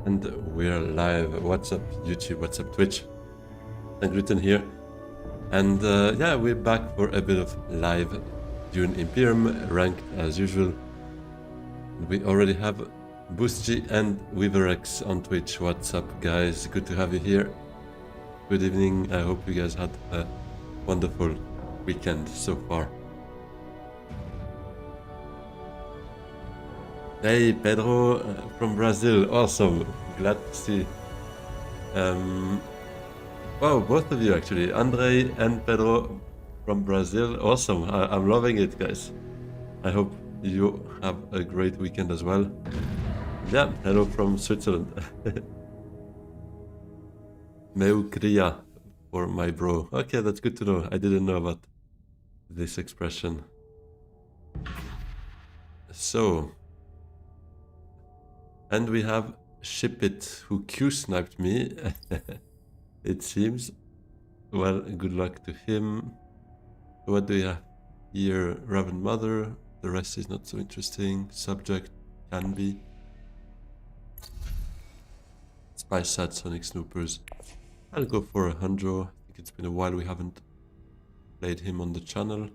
And we're live. What's up YouTube, what's up Twitch? And Gluten here. And yeah, we're back for a bit of live Dune Imperium, ranked as usual. We already have Boostg and Weaverex on Twitch. What's up guys? Good to have you here. Good evening. I hope you guys had a wonderful weekend so far. Hey Pedro from Brazil, awesome, glad to see. Wow, both of you actually, Andre and Pedro from Brazil, awesome, I'm loving it guys. I hope you have a great weekend as well. Yeah, hello from Switzerland. Meukria for my bro. Okay, that's good to know, I didn't know about this expression. So... and we have Shipit, who Q-sniped me, it seems. Well, good luck to him. What do we have here? Raven Mother, the rest is not so interesting. Subject, can be. Spy Sat, Sonic Snoopers. I'll go for a Hanjo. I think it's been a while we haven't played him on the channel.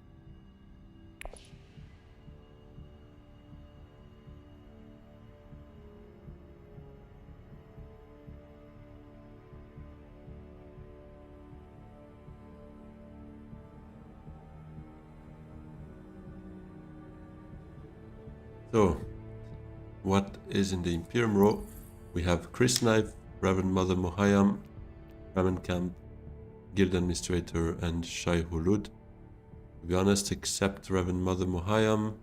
So, what is in the Imperium row? We have Chris Knife, Raven Mother Mohayam, Ramen Camp, Guild Administrator, and Shai Hulud. To be honest, except Raven Mother Mohayam,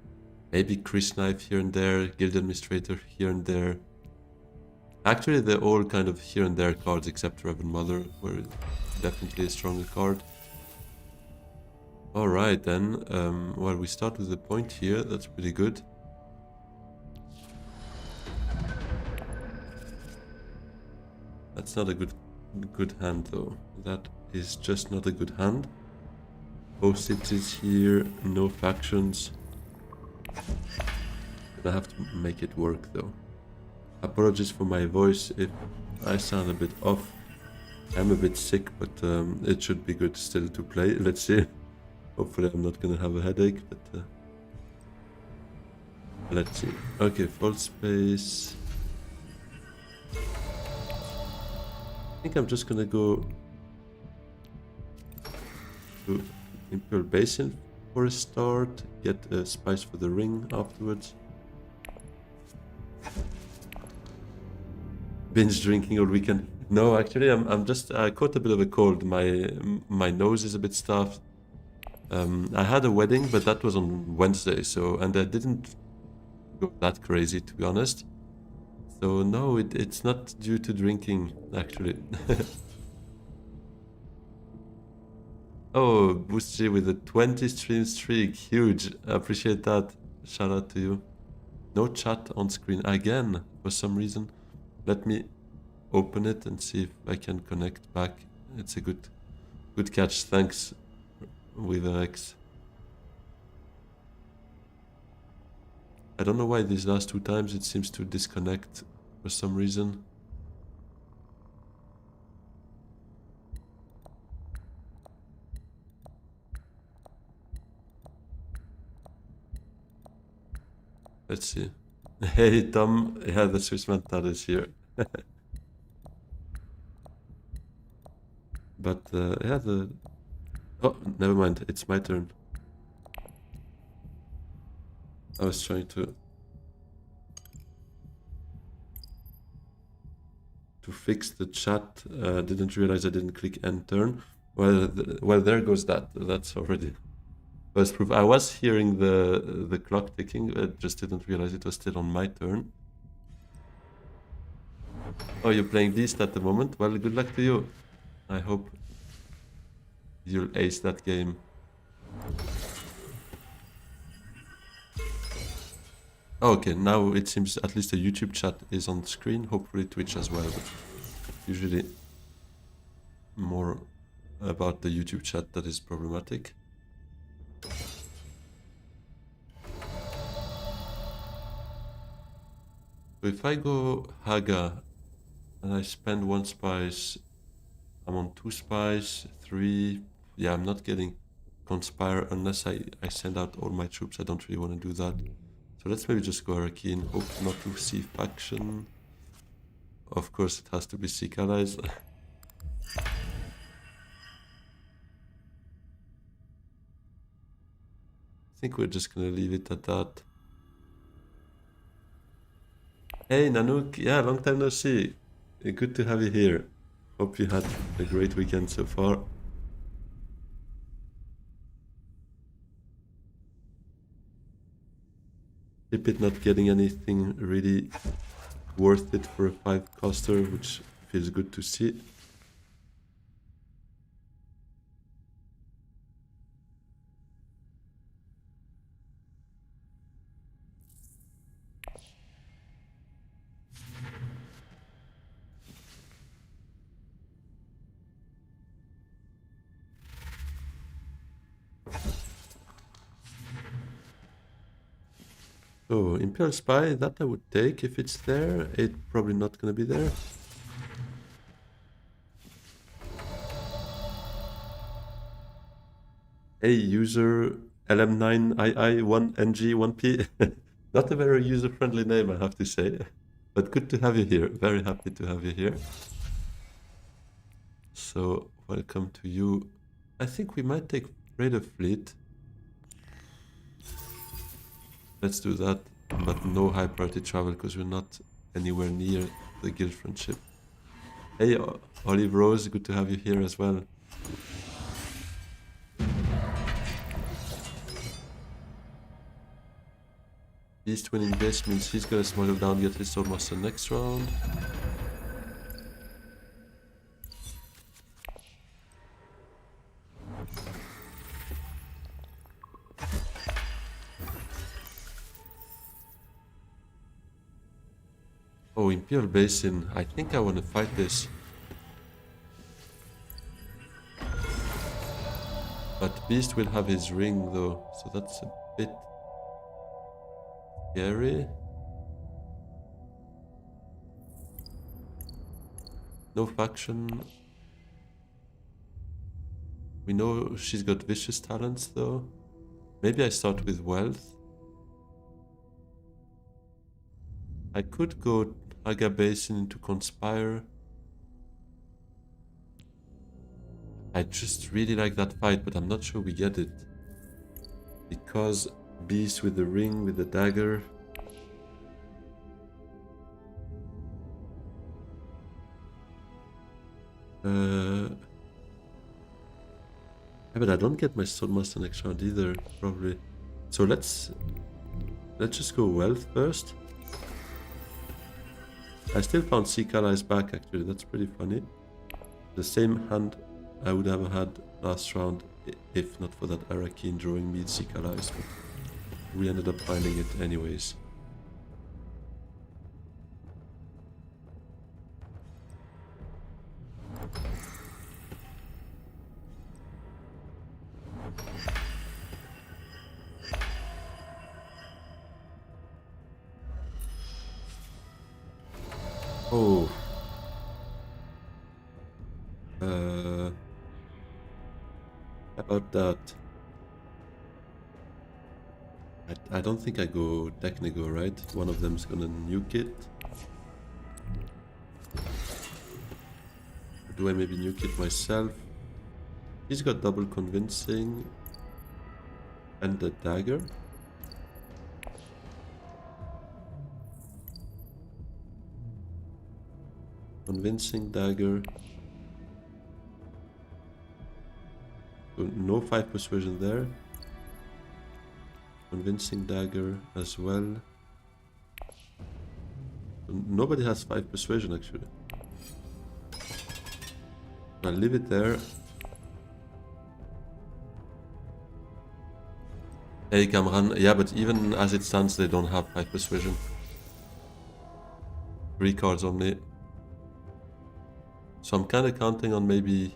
maybe Chris Knife here and there, Guild Administrator here and there. Actually, they're all kind of here and there cards except Raven Mother, where definitely a stronger card. Alright then, well, we start with the point here, that's pretty good. That's not a good hand though. That is just not a good hand. Both cities here, no factions. I have to make it work though. Apologies for my voice if I sound a bit off. I'm a bit sick, but it should be good still to play. Let's see. Hopefully I'm not gonna have a headache, but let's see. Okay, full space. I think I'm just gonna go to Imperial Basin for a start, get a spice for the ring afterwards. Binge drinking all weekend. No, actually, I'm just I caught a bit of a cold. My nose is a bit stuffed. I had a wedding, but that was on Wednesday, so and I didn't go that crazy to be honest. So no, it's not due to drinking actually. Oh, Boosty with a 20 stream streak, huge. I appreciate that. Shout out to you. No chat on screen again for some reason. Let me open it and see if I can connect back. It's a good catch. Thanks, Weaver-X. I don't know why these last two times it seems to disconnect for some reason. Let's see. Hey Tom, yeah, the Swiss mental is here. But yeah, oh, never mind. It's my turn. I was trying to fix the chat. Didn't realize I didn't click end turn. Well, well, there goes that. That's already first proof. I was hearing the clock ticking. I just didn't realize it was still on my turn. Oh, you're playing Beast at the moment? Well, good luck to you. I hope you'll ace that game. Oh, okay, now it seems at least the YouTube chat is on screen. Hopefully Twitch as well. But usually more about the YouTube chat that is problematic. So if I go Haga and I spend one spice, I'm on 2 spice, 3. Yeah, I'm not getting Conspire unless I send out all my troops. I don't really want to do that. So let's maybe just go Hurricane, hope not to see faction. Of course, it has to be Seek Allies. I think we're just gonna leave it at that. Hey Nanook, yeah, long time no see. Good to have you here. Hope you had a great weekend so far. Tip it not getting anything really worth it for a 5-coster, which feels good to see. So, Imperial Spy, that I would take if it's there. It's probably not gonna be there. Hey, user LM9II1NG1P. Not a very user-friendly name, I have to say. But good to have you here. Very happy to have you here. So, welcome to you. I think we might take Raider Fleet. Let's do that, but no high priority travel because we're not anywhere near the guild friendship. Hey, Olive Rose, good to have you here as well. Beast winning this means he's gonna smuggle down, get his Swordmaster next round. Oh, Imperial Basin. I think I want to fight this. But Beast will have his ring though, so that's a bit scary. No faction. We know she's got vicious talents though. Maybe I start with wealth. I could go Aga Basin into Conspire. I just really like that fight, but I'm not sure we get it. Because Beast with the ring, with the dagger. Yeah, but I don't get my Swordmaster next round either, probably. So let's just go wealth first. I still found Seek Allies back actually, that's pretty funny. The same hand I would have had last round if not for that Arakeen drawing me Seek Allies, but we ended up finding it anyways. Oh. How about that? I don't think I go Technigo, right? One of them's gonna nuke it. Or do I maybe nuke it myself? He's got double convincing and the dagger. Convincing dagger. So no 5 persuasion there. Convincing dagger as well. Nobody has 5 persuasion actually. I'll leave it there. Hey Kamran, yeah, but even as it stands, they don't have 5 persuasion. 3 cards only. So I'm kind of counting on maybe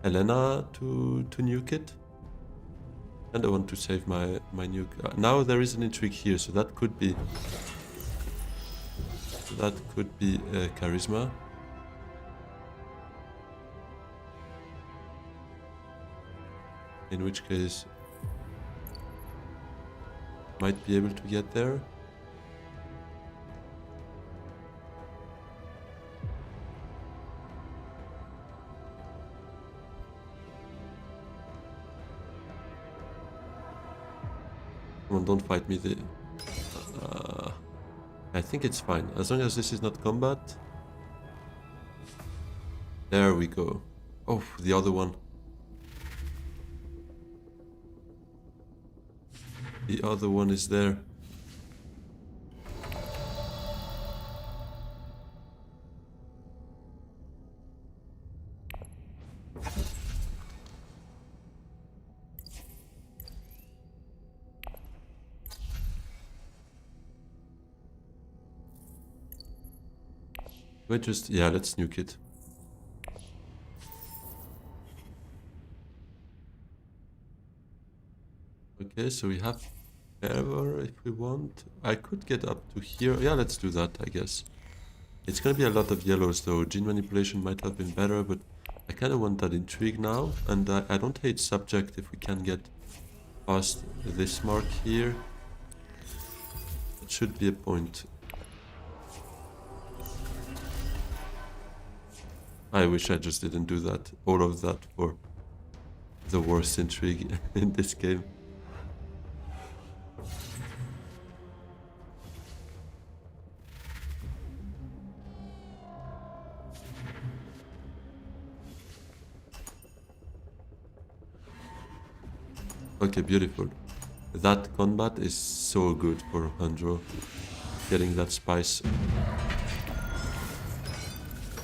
Helena to nuke it. And I want to save my nuke. Now there is an intrigue here, so that could be charisma. In which case, might be able to get there. Come on, don't fight me. I think it's fine, as long as this is not combat. There we go. Oh, the other one. The other one is there. Wait, just, yeah, let's nuke it. Okay, so we have ever if we want. I could get up to here. Yeah, let's do that, I guess. It's gonna be a lot of yellows though. Gene manipulation might have been better, but I kind of want that intrigue now. And I don't hate subject if we can get past this mark here. It should be a point. I wish I just didn't do that. All of that for the worst intrigue in this game. Okay, beautiful. That combat is so good for Handro. Getting that spice.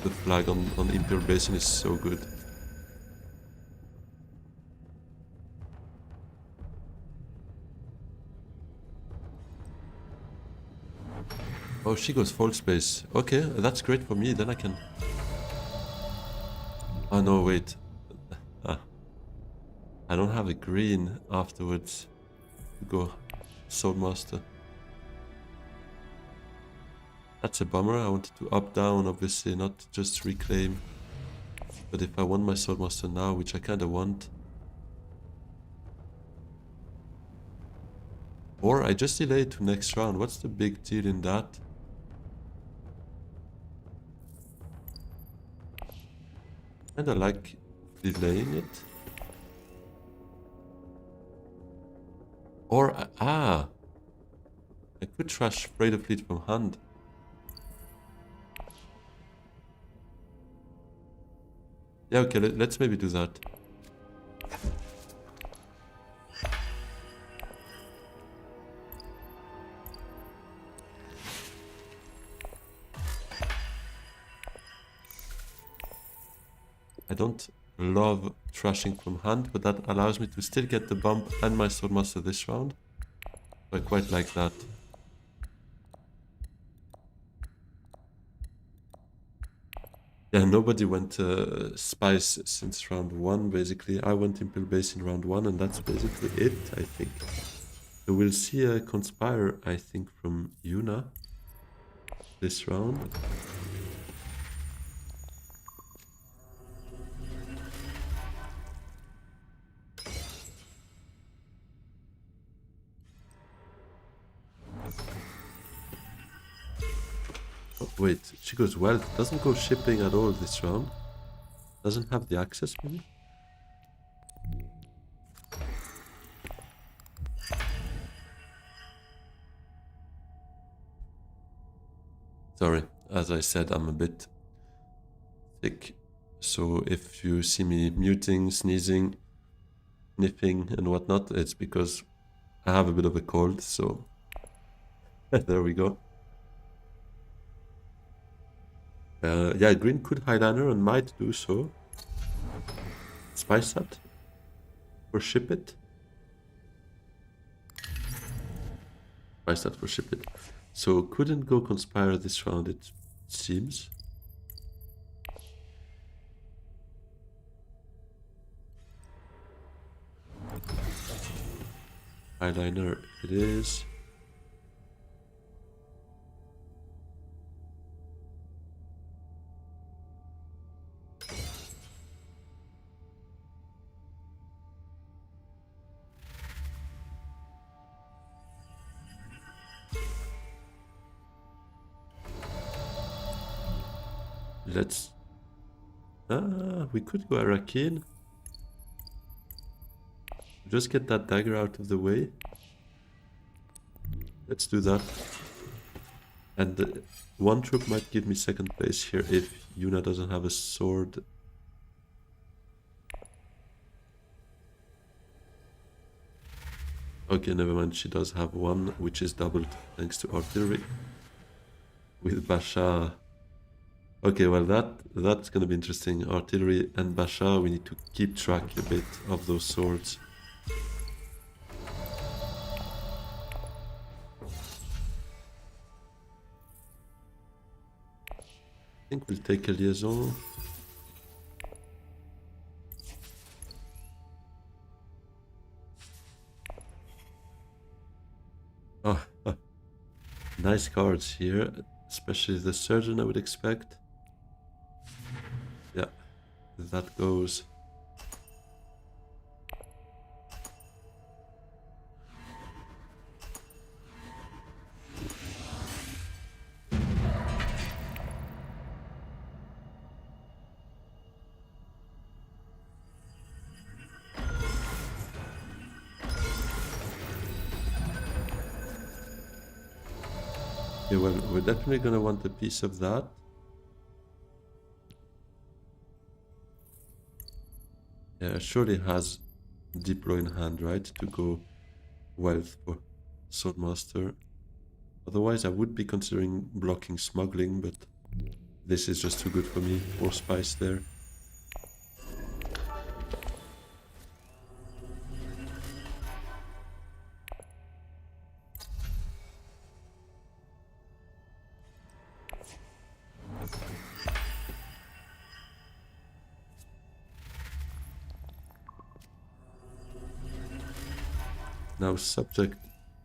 The flag on Imperial Basin is so good. Oh, she goes full space. Okay, that's great for me. Then I can... Oh no, wait. I don't have a green afterwards to go Swordmaster. That's a bummer. I wanted to up down, obviously, not just reclaim. But if I want my Swordmaster now, which I kind of want, Or I just delay it to next round. What's the big deal in that? Kinda like delaying it. Or, I could trash Freight of Fleet from hand. Yeah, okay, let's maybe do that. I don't love trashing from hand, but that allows me to still get the bump and my Swordmaster this round. I quite like that. Yeah, nobody went Spice since round 1, basically. I went Impel Base in round 1, and that's basically it, I think. So we'll see a Conspire, I think, from Yuna this round. Oh, wait, she goes Wealth. Doesn't go Shipping at all this round. Doesn't have the access, maybe? Sorry, as I said, I'm a bit sick. So if you see me muting, sneezing, sniffing and whatnot, it's because I have a bit of a cold, so there we go. Yeah, green could highliner and might do so. Spice that? Or ship it? Spice that for ship it. So couldn't go Conspire this round, it seems. Highliner it is. Let's... we could go Arakin. Just get that dagger out of the way. Let's do that. And one troop might give me second place here if Yuna doesn't have a sword. Okay, never mind. She does have one, which is doubled thanks to artillery. With Basha. Okay, well that's gonna be interesting. Artillery and Basha, we need to keep track a bit of those swords. I think we'll take a liaison. Oh, nice cards here, especially the surgeon I would expect. Yeah, that goes. Yeah, well, we're definitely gonna want a piece of that. Yeah, surely has Deep Row in hand, right? To go Wealth for Swordmaster. Otherwise, I would be considering blocking Smuggling, but this is just too good for me. More Spice there. Now subject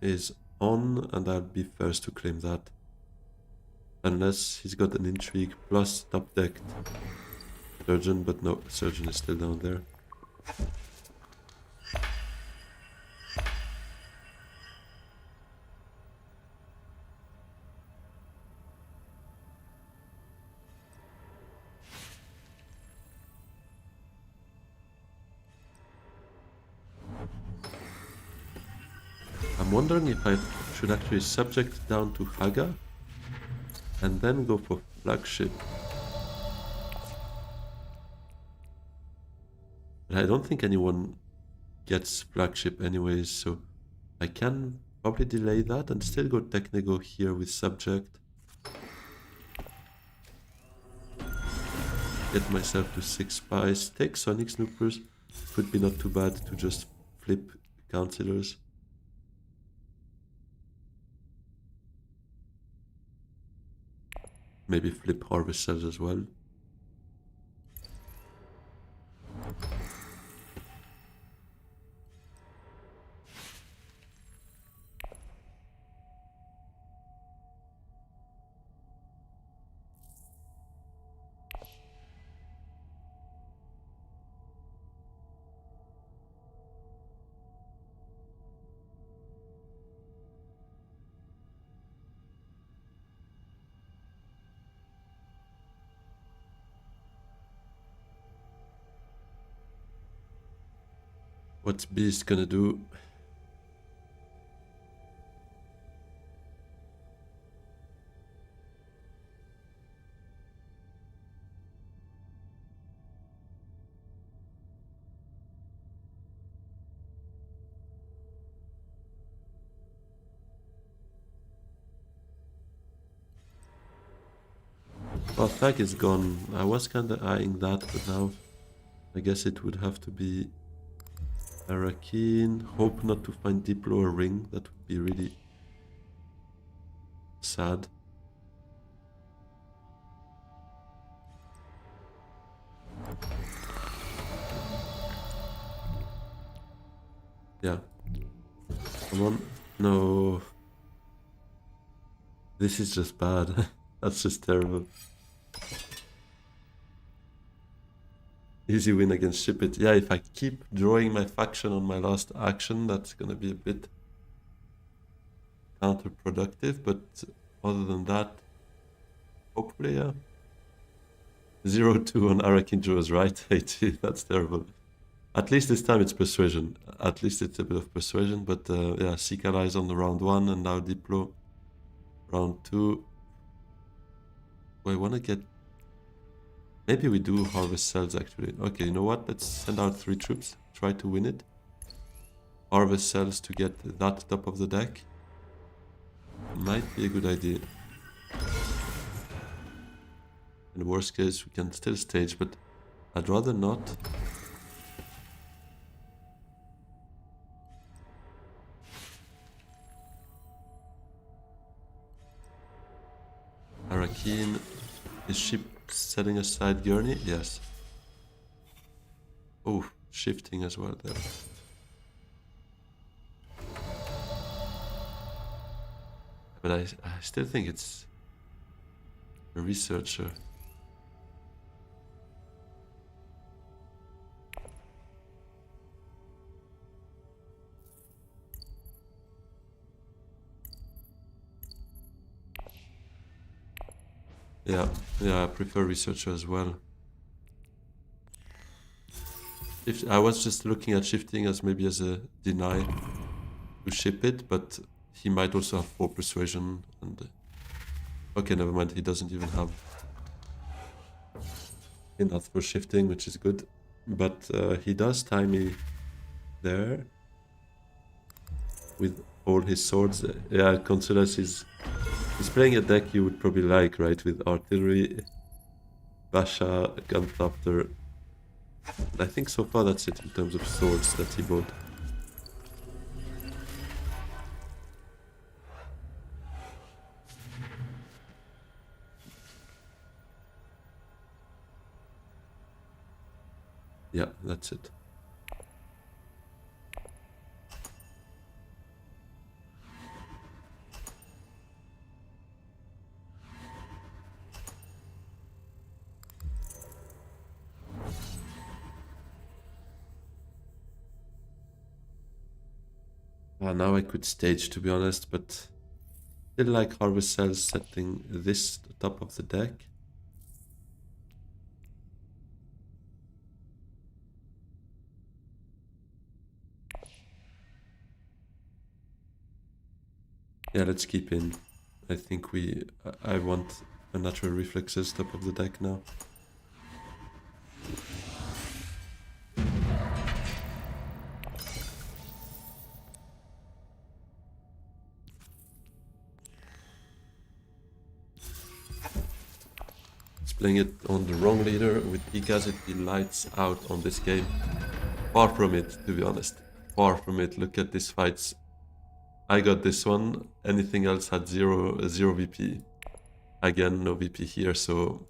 is on, and I'll be first to claim that. Unless he's got an intrigue plus top decked surgeon, but no, surgeon is still down there. I'm wondering if I should actually subject down to Haga and then go for flagship. But I don't think anyone gets flagship anyways, so I can probably delay that and still go Technigo here with subject. Get myself to 6 spies, take Sonic Snoopers. Could be not too bad to just flip councillors. Maybe flip harvest cells as well. What's Beast gonna do? Well, Thag is gone. I was kinda eyeing that, but now I guess it would have to be Arakeen. Hope not to find Diplo or Ring. That would be really sad. Yeah. Come on. No. This is just bad. That's just terrible. Easy win against Ship It. Yeah, if I keep drawing my faction on my last action, that's gonna be a bit counterproductive, but other than that, hopefully, yeah. 0-2 on Arakin draws, right? 80, that's terrible. At least this time it's persuasion. At least it's a bit of persuasion, but yeah, Seek Allies on the round 1 and now Diplo round 2. I want to get... Maybe we do Harvest Cells actually. Okay, you know what? Let's send out 3 troops, try to win it. Harvest Cells to get that top of the deck. Might be a good idea. In the worst case, we can still stage, but I'd rather not. Arakeen, is ship setting aside Gurney? Yes. Oh, shifting as well there. But I still think it's a researcher. Yeah, I prefer researcher as well. If I was just looking at shifting as maybe as a deny to ship it, but he might also have 4 persuasion and okay, never mind, he doesn't even have enough for shifting, which is good. But he does tie me there with all his swords. Yeah, Consulas is playing a deck you would probably like, right? With artillery, Basha, Gunthopter. I think so far that's it in terms of swords that he bought. Yeah, that's it. Now I could stage, to be honest, but still like Harvest Cells setting this to the top of the deck. Yeah, let's keep in. I think I want a natural reflexes top of the deck now. It's playing it on the wrong leader. With Ikas, it be lights out on this game. Far from it, to be honest. Far from it. Look at these fights. I got this one. Anything else had zero VP. Again, no VP here, so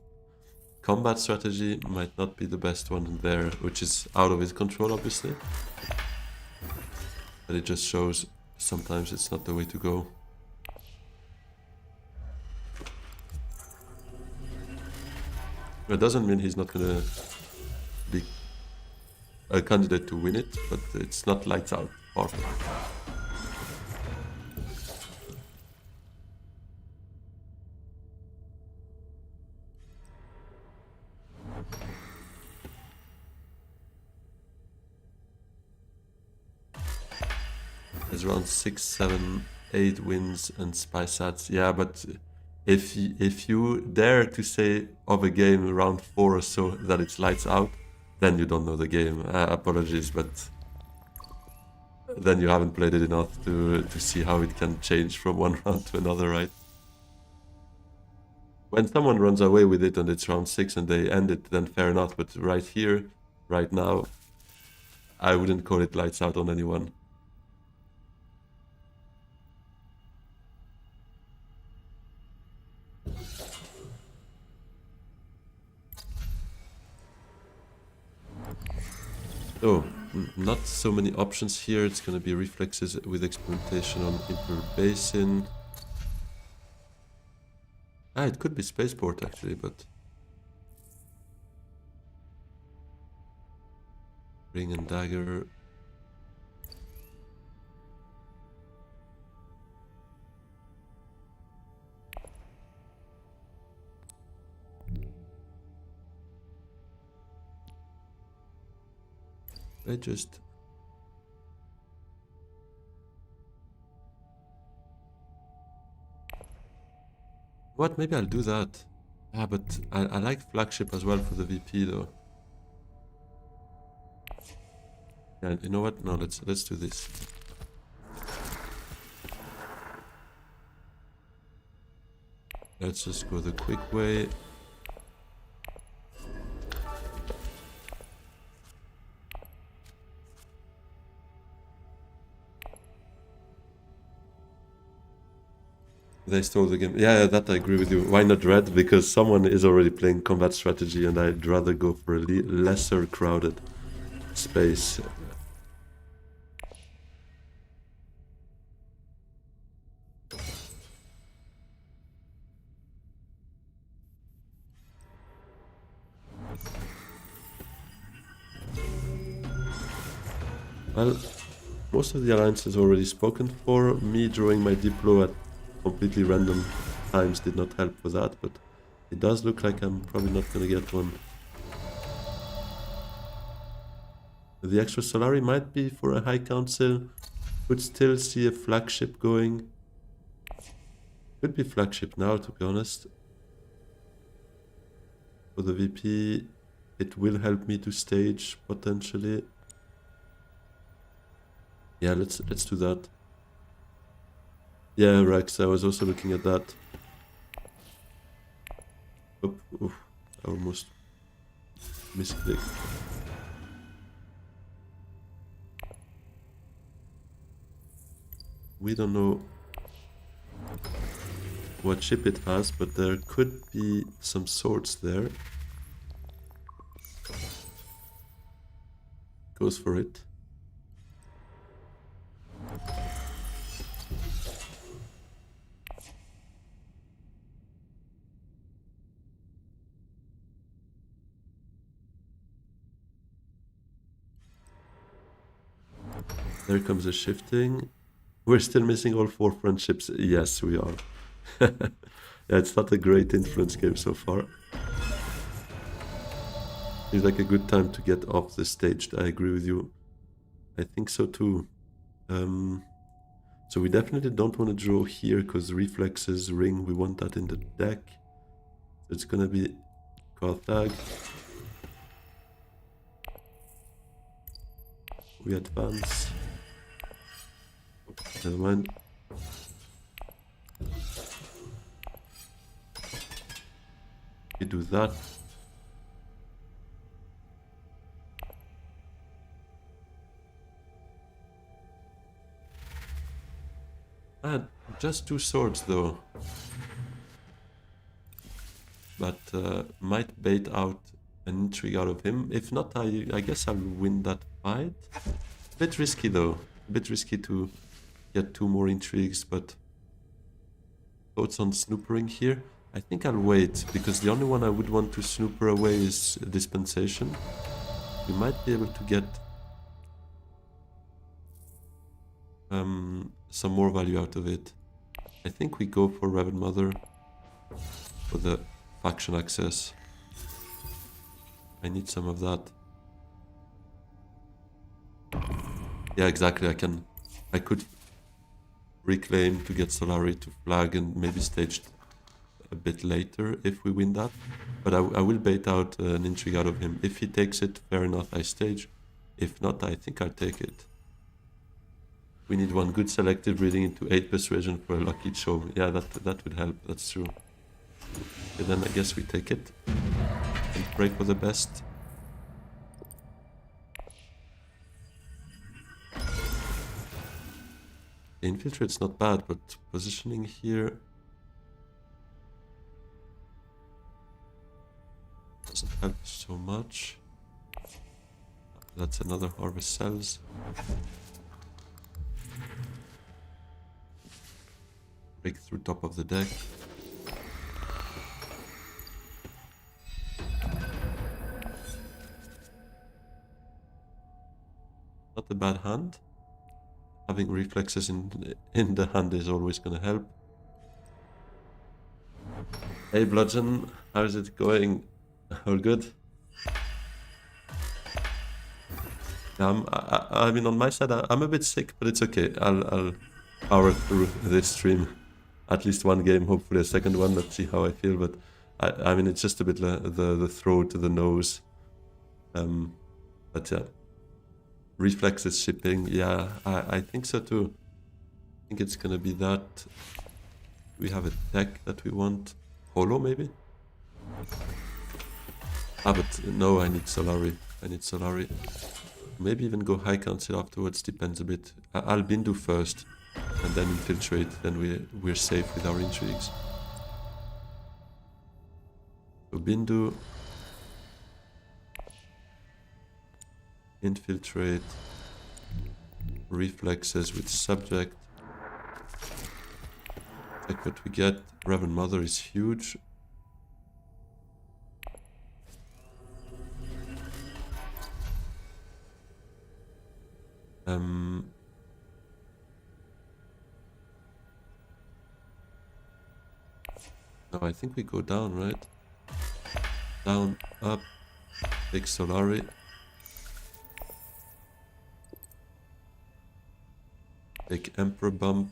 combat strategy might not be the best one there, which is out of his control, obviously. But it just shows sometimes it's not the way to go. That doesn't mean he's not gonna be a candidate to win it, but it's not lights out. Far from it. There's around 6, 7, 8 wins and spy sats. Yeah, but if you dare to say of a game around 4 or so that it's lights out, then you don't know the game. Apologies, but then you haven't played it enough to see how it can change from one round to another, right? When someone runs away with it and it's round 6 and they end it, then fair enough. But right here, right now, I wouldn't call it lights out on anyone. So, not so many options here. It's gonna be reflexes with experimentation on Imperium Basin. It could be Spaceport actually, but... Ring and Dagger. I just... What? Maybe I'll do that. Yeah, but I like flagship as well for the VP though. Yeah, you know what? No, let's do this. Let's just go the quick way. They stole the game. Yeah, that I agree with you. Why not red? Because someone is already playing combat strategy and I'd rather go for a lesser crowded space. Well, most of the alliance is already spoken for. Me drawing my Diplo at completely random times did not help with that, but it does look like I'm probably not gonna get one. The extra Solari might be for a high council. Could still see a flagship going. Could be flagship now, to be honest. For the VP, it will help me to stage potentially. Yeah, let's do that. Yeah, Rex, I was also looking at that. Oh, oof, I almost misclicked. We don't know what ship it has, but there could be some swords there. Goes for it. There comes a shifting. We're still missing all 4 friendships. Yes, we are. Yeah, it's not a great influence game so far. Seems like a good time to get off the stage. I agree with you. I think so too. So we definitely don't want to draw here because reflexes, ring, we want that in the deck. So it's gonna be Carthag. We advance. Oh, never mind. We do that. Ah, just 2 swords though. But might bait out an intrigue out of him. If not, I guess I'll win that fight. Bit risky though. A bit risky to get 2 more intrigues, but thoughts on snoopering here? I think I'll wait, because the only one I would want to snooper away is Dispensation. We might be able to get some more value out of it. I think we go for Reverend Mother for the faction access. I need some of that. Yeah, exactly. I could reclaim to get Solari to flag and maybe stage a bit later if we win that. But I will bait out an intrigue out of him. If he takes it, fair enough, I stage. If not, I think I'll take it. We need one good selective reading into 8 persuasion for a lucky show. Yeah, that would help, that's true. And then I guess we take it and pray for the best. The infiltrate's not bad, but positioning here doesn't help so much. That's another Harvest Cells. Break through top of the deck. Not a bad hand. Having reflexes in the hand is always gonna help. Hey Bludgeon, how's it going? All good? I mean, on my side, I'm a bit sick, but it's okay. I'll power through this stream. At least one game, hopefully a second one. Let's see how I feel. But I mean, it's just a bit the throat to the nose. But yeah, reflexes shipping. Yeah, I think so too. I think it's gonna be that. We have a deck that we want. Holo maybe. Ah, but no, I need Solari. Maybe even go High Council afterwards, depends a bit. I'll Bindu first, and then infiltrate, then we're safe with our intrigues. So Bindu, infiltrate, reflexes with subject. Check what we get. Reverend Mother is huge. No, I think we go down, right? Down, up, take Solari. Take Emperor Bump.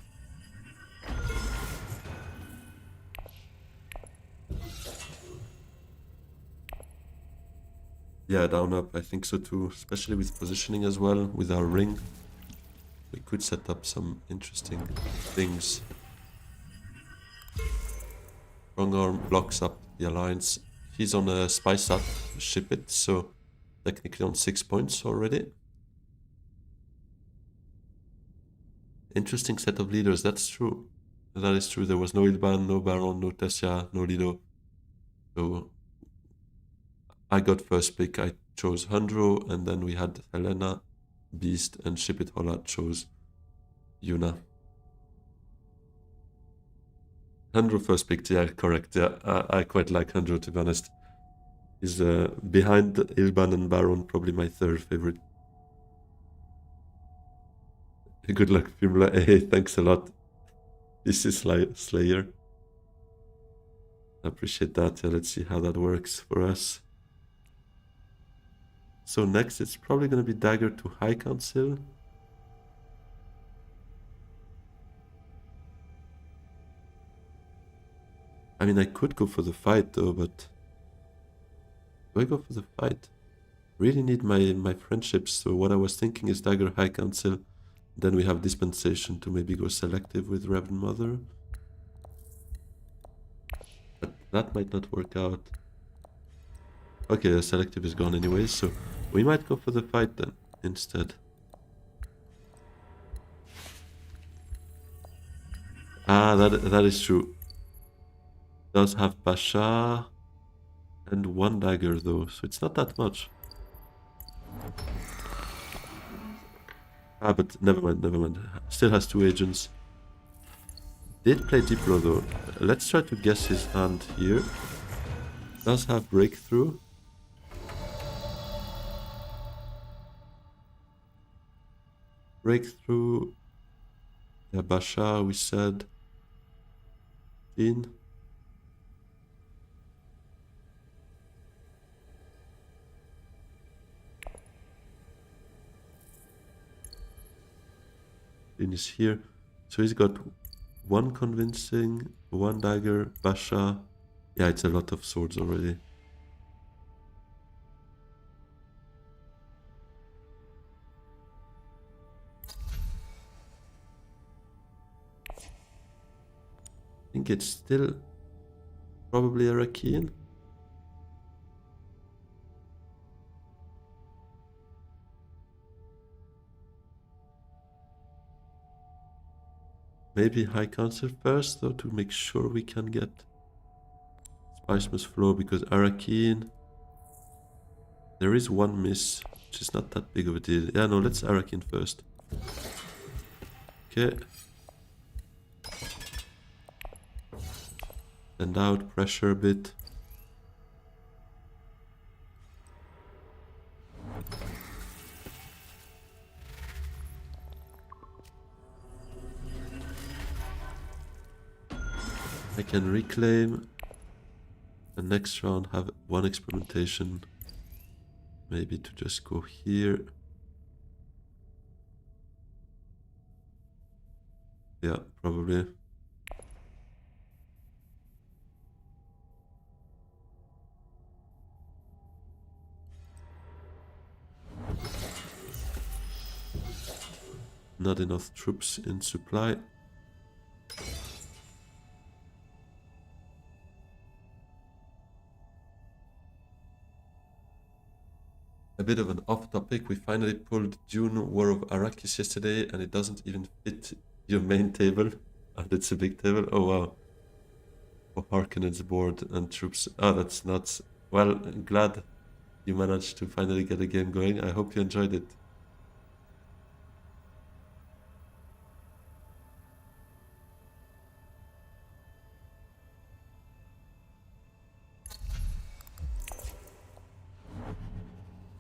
Yeah, down, up, I think so too. Especially with positioning as well, with our ring. We could set up some interesting things. Strong Arm blocks up the alliance. He's on a spy sat, ship it, so technically on 6 points already. Interesting set of leaders, that's true. That is true. There was no Ilban, no Baron, no Tessia, no Lido. So I got first pick. I chose Hundro, and then we had Helena, Beast, and Ship It Holla chose Yuna. Hundro first picked, yeah, correct. Yeah, I quite like Hundro, to be honest. He's behind Ilban and Baron, probably my third favorite. Good luck, Fimla. Hey, thanks a lot. This is Slayer. I appreciate that. Yeah, let's see how that works for us. So next, it's probably going to be Dagger to High Council. I mean, I could go for the fight though, but do I go for the fight? Really need my friendships, so what I was thinking is Dagger High Council. Then we have Dispensation to maybe go selective with Reverend Mother. But that might not work out. Okay, the selective is gone anyway, so we might go for the fight then, instead. Ah, that is true. Does have Basha and 1 dagger though, so it's not that much. Ah, but never mind, never mind. Still has 2 agents. Did play Diplo though. Let's try to guess his hand here. Does have Breakthrough. Breakthrough. Yeah, Basha, we said. Dean. Dean is here. So he's got 1 convincing, 1 dagger, Basha. Yeah, it's a lot of swords already. I think it's still probably a Rakian. Maybe High Council first though, to make sure we can get Spice Must Flow, because Arakin, there is 1 miss, which is not that big of a deal. Yeah, no, let's Arakin first. Okay. Send out, pressure a bit. I can reclaim. And next round have 1 experimentation. Maybe to just go here. Yeah, probably. Not enough troops in supply. A bit of an off topic, we finally pulled Dune War of Arrakis yesterday and it doesn't even fit your main table. And it's a big table. Oh wow. For Harkonnen's board and troops. Oh, that's nuts. Well, I'm glad you managed to finally get a game going. I hope you enjoyed it.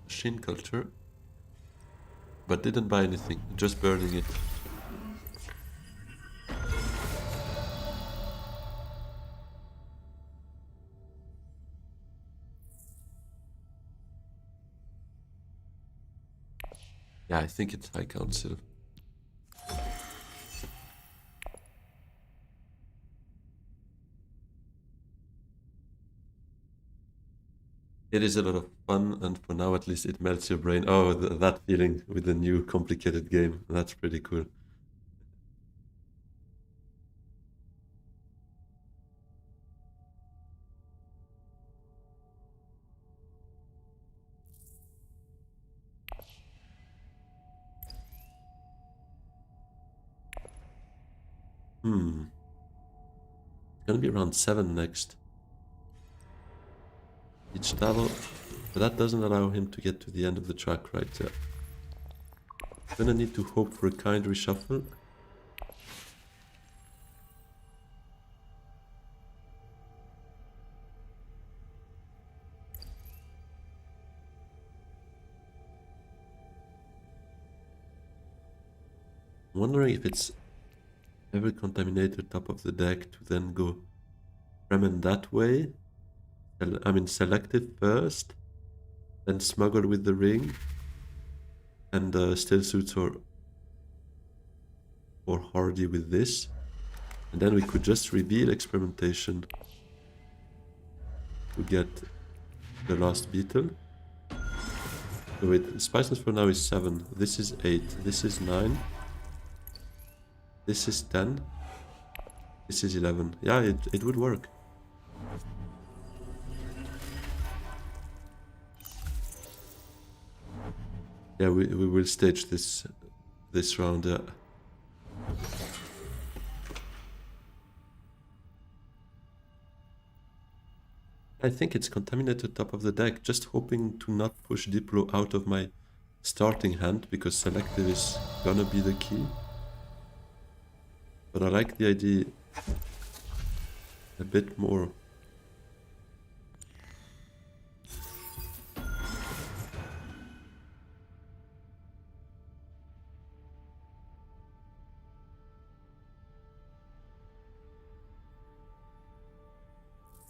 Machine culture. But didn't buy anything, just burning it. Yeah, I think it's High Council. It is a lot of fun, and for now at least it melts your brain. Oh, that feeling with a new complicated game. That's pretty cool. It's gonna be around 7 next. Each level. But that doesn't allow him to get to the end of the track, right? Yeah. Gonna need to hope for a kind reshuffle. I'm wondering if it's ever contaminated top of the deck to then go Fremen that way. I mean, selective first, then smuggle with the ring, and still suits or Hardy with this. And then we could just reveal experimentation to get the last beetle. So wait, spices for now is 7. This is 8. This is 9. This is 10. This is 11. Yeah, it would work. Yeah, we will stage this round. I think it's contaminated top of the deck, just hoping to not push Diplo out of my starting hand, because selective is gonna be the key. But I like the idea a bit more.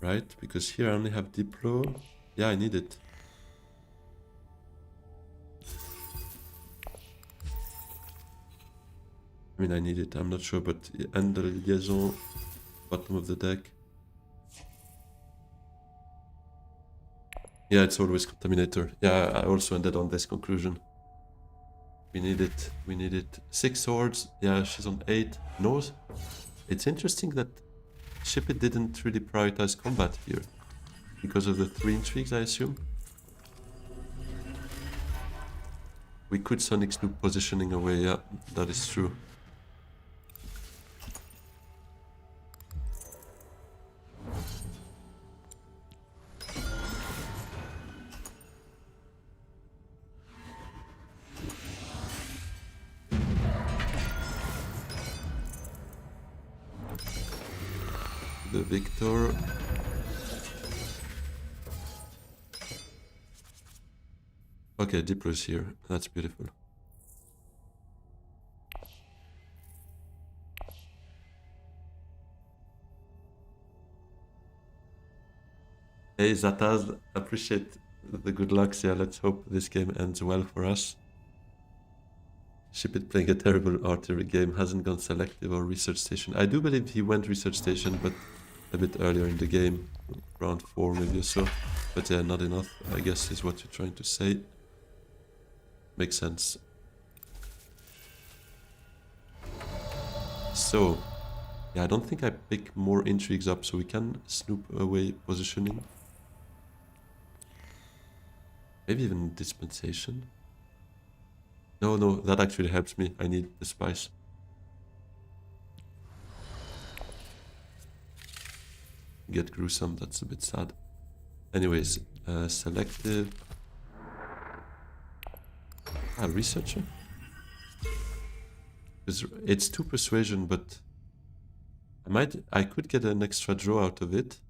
Right, because here I only have Diplo. Yeah, I need it. I mean, I need it, I'm not sure, but end the liaison, bottom of the deck. Yeah, it's always Contaminator. Yeah, I also ended on this conclusion. We need it, we need it. 6 swords, yeah, she's on 8. No, it's interesting that Ship It didn't really prioritize combat here. Because of the 3 intrigues, I assume. We could Sonic Snoop positioning away, yeah, that is true. The Victor. Okay, Diplo's here. That's beautiful. Hey Zataz, appreciate the good luck. Yeah, let's hope this game ends well for us. Ship It playing a terrible artillery game, hasn't gone selective or research station. I do believe he went research station, but a bit earlier in the game, round 4 maybe or so. But yeah, not enough, I guess is what you're trying to say. Makes sense. So, yeah, I don't think I pick more intrigues up, so we can snoop away positioning. Maybe even dispensation. No, that actually helps me. I need the spice. Get gruesome, that's a bit sad. Anyways, selective. Ah, researcher? It's 2 persuasion, but I could get an extra draw out of it.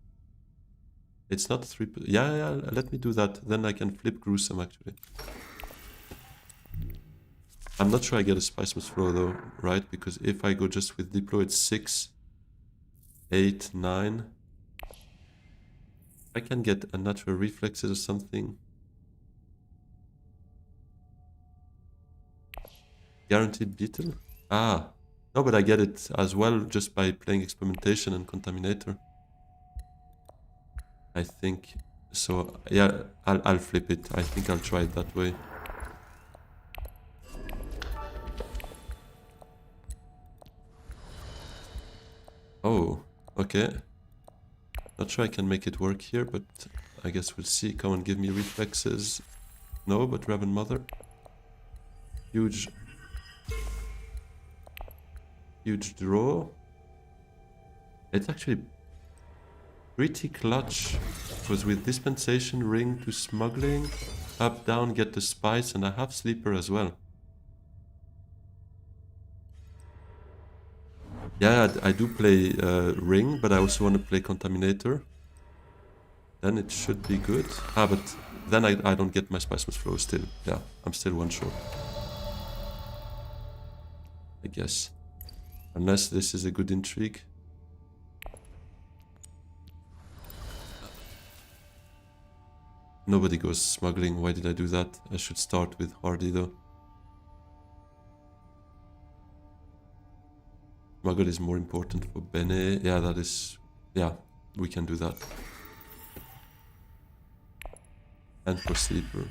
It's not 3. Yeah, let me do that. Then I can flip gruesome actually. I'm not sure I get a spice must flow though, right? Because if I go just with Diplo, it's 6, 8, 9. I can get a natural reflexes or something. Guaranteed beetle? Ah, no, but I get it as well just by playing experimentation and contaminator. I think so. Yeah, I'll flip it. I think I'll try it that way. Oh, okay. Not sure I can make it work here, but I guess we'll see. Come on, give me reflexes. No, but Raven Mother. Huge draw. It's actually pretty clutch. Because with dispensation, ring to smuggling, up, down, get the spice, and I have sleeper as well. Yeah, I do play ring, but I also want to play contaminator. Then it should be good. Ah, but then I don't get my spice must flow still. Yeah, I'm still 1 short. I guess. Unless this is a good intrigue. Nobody goes smuggling. Why did I do that? I should start with Hardy though. Smuggle is more important for Bene. Yeah, that is... Yeah, we can do that. and for sleeper.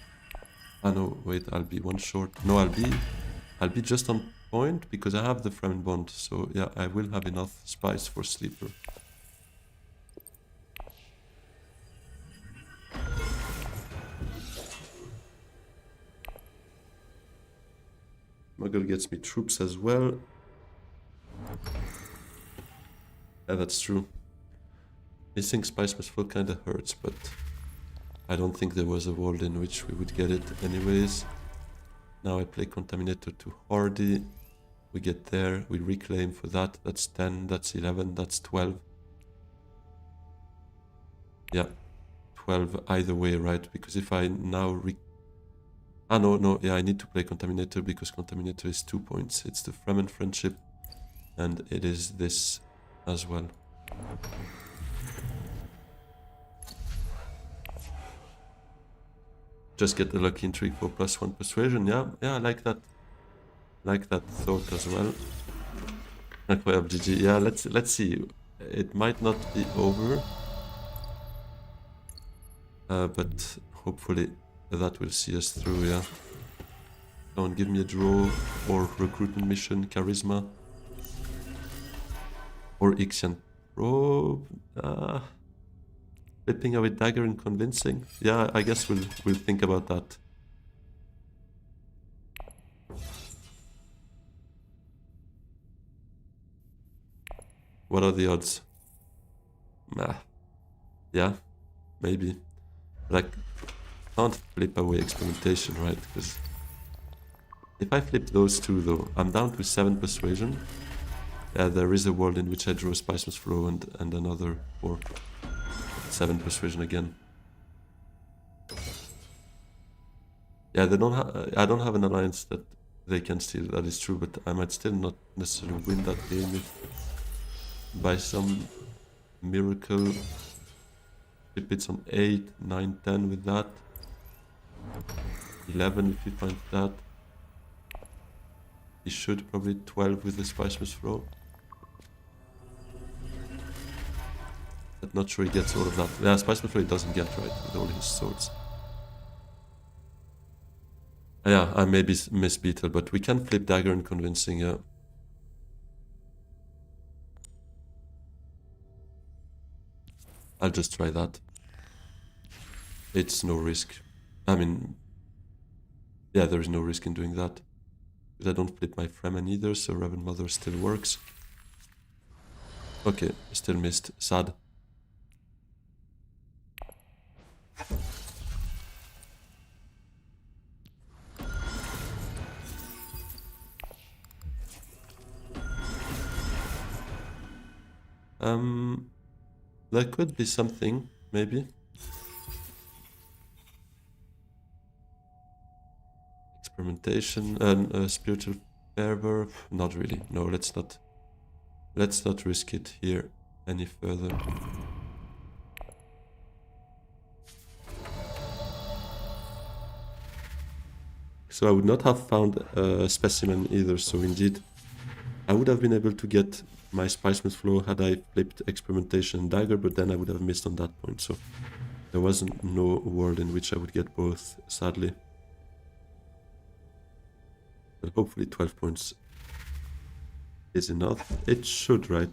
Ah no, wait, I'll be one short. No, I'll be just on point because I have the Fremen bond. So yeah, I will have enough spice for sleeper. Muggle gets me troops as well. Yeah, that's true. Missing spice must flow kinda hurts, but I don't think there was a world in which we would get it anyways. Now I play Contaminator to Hardy. We get there, we reclaim for that. That's 10, that's 11, that's 12. Yeah, 12 either way, right? Because if I now Ah, no, yeah, I need to play Contaminator because Contaminator is 2 points. It's the Fremen Friendship, and it is this as well. Just get the Lucky Intrigue for +1 Persuasion. Yeah, I like that. Like that thought as well. Okay, GG. Yeah, let's see. It might not be over, but hopefully that will see us through. Yeah. Come on, give me a draw or recruitment mission, charisma, or Ixian probe. Flipping away dagger and convincing. Yeah, I guess we'll think about that. What are the odds? Nah. Yeah, maybe. Like, can't flip away experimentation, right? Because if I flip those two, though, I'm down to 7 persuasion. Yeah, there is a world in which I draw a Spice Must Flow and another for 7 persuasion again. Yeah, they don't I don't have an alliance that they can steal, that is true, but I might still not necessarily win that game if by some miracle flip it's on 8, 9, 10 with that. 11 if you find that. He should probably 12 with the Spice Must Flow. But not sure he gets all of that. Yeah, Spice Must Flow he doesn't get, right, with all his swords. Yeah, I maybe miss Beetle, but we can flip dagger and convincing, yeah. I'll just try that. It's no risk. I mean, yeah, there is no risk in doing that. Because I don't flip my Fremen either, so Reverend Mother still works. Okay, still missed. Sad. There could be something, maybe. Experimentation and spiritual fervor. Not really. No, let's not risk it here any further. So I would not have found a specimen either, so indeed I would have been able to get my Spice Must Flow had I flipped experimentation and dagger, but then I would have missed on that point, so there wasn't no world in which I would get both, sadly. But hopefully 12 points is enough. It should, right?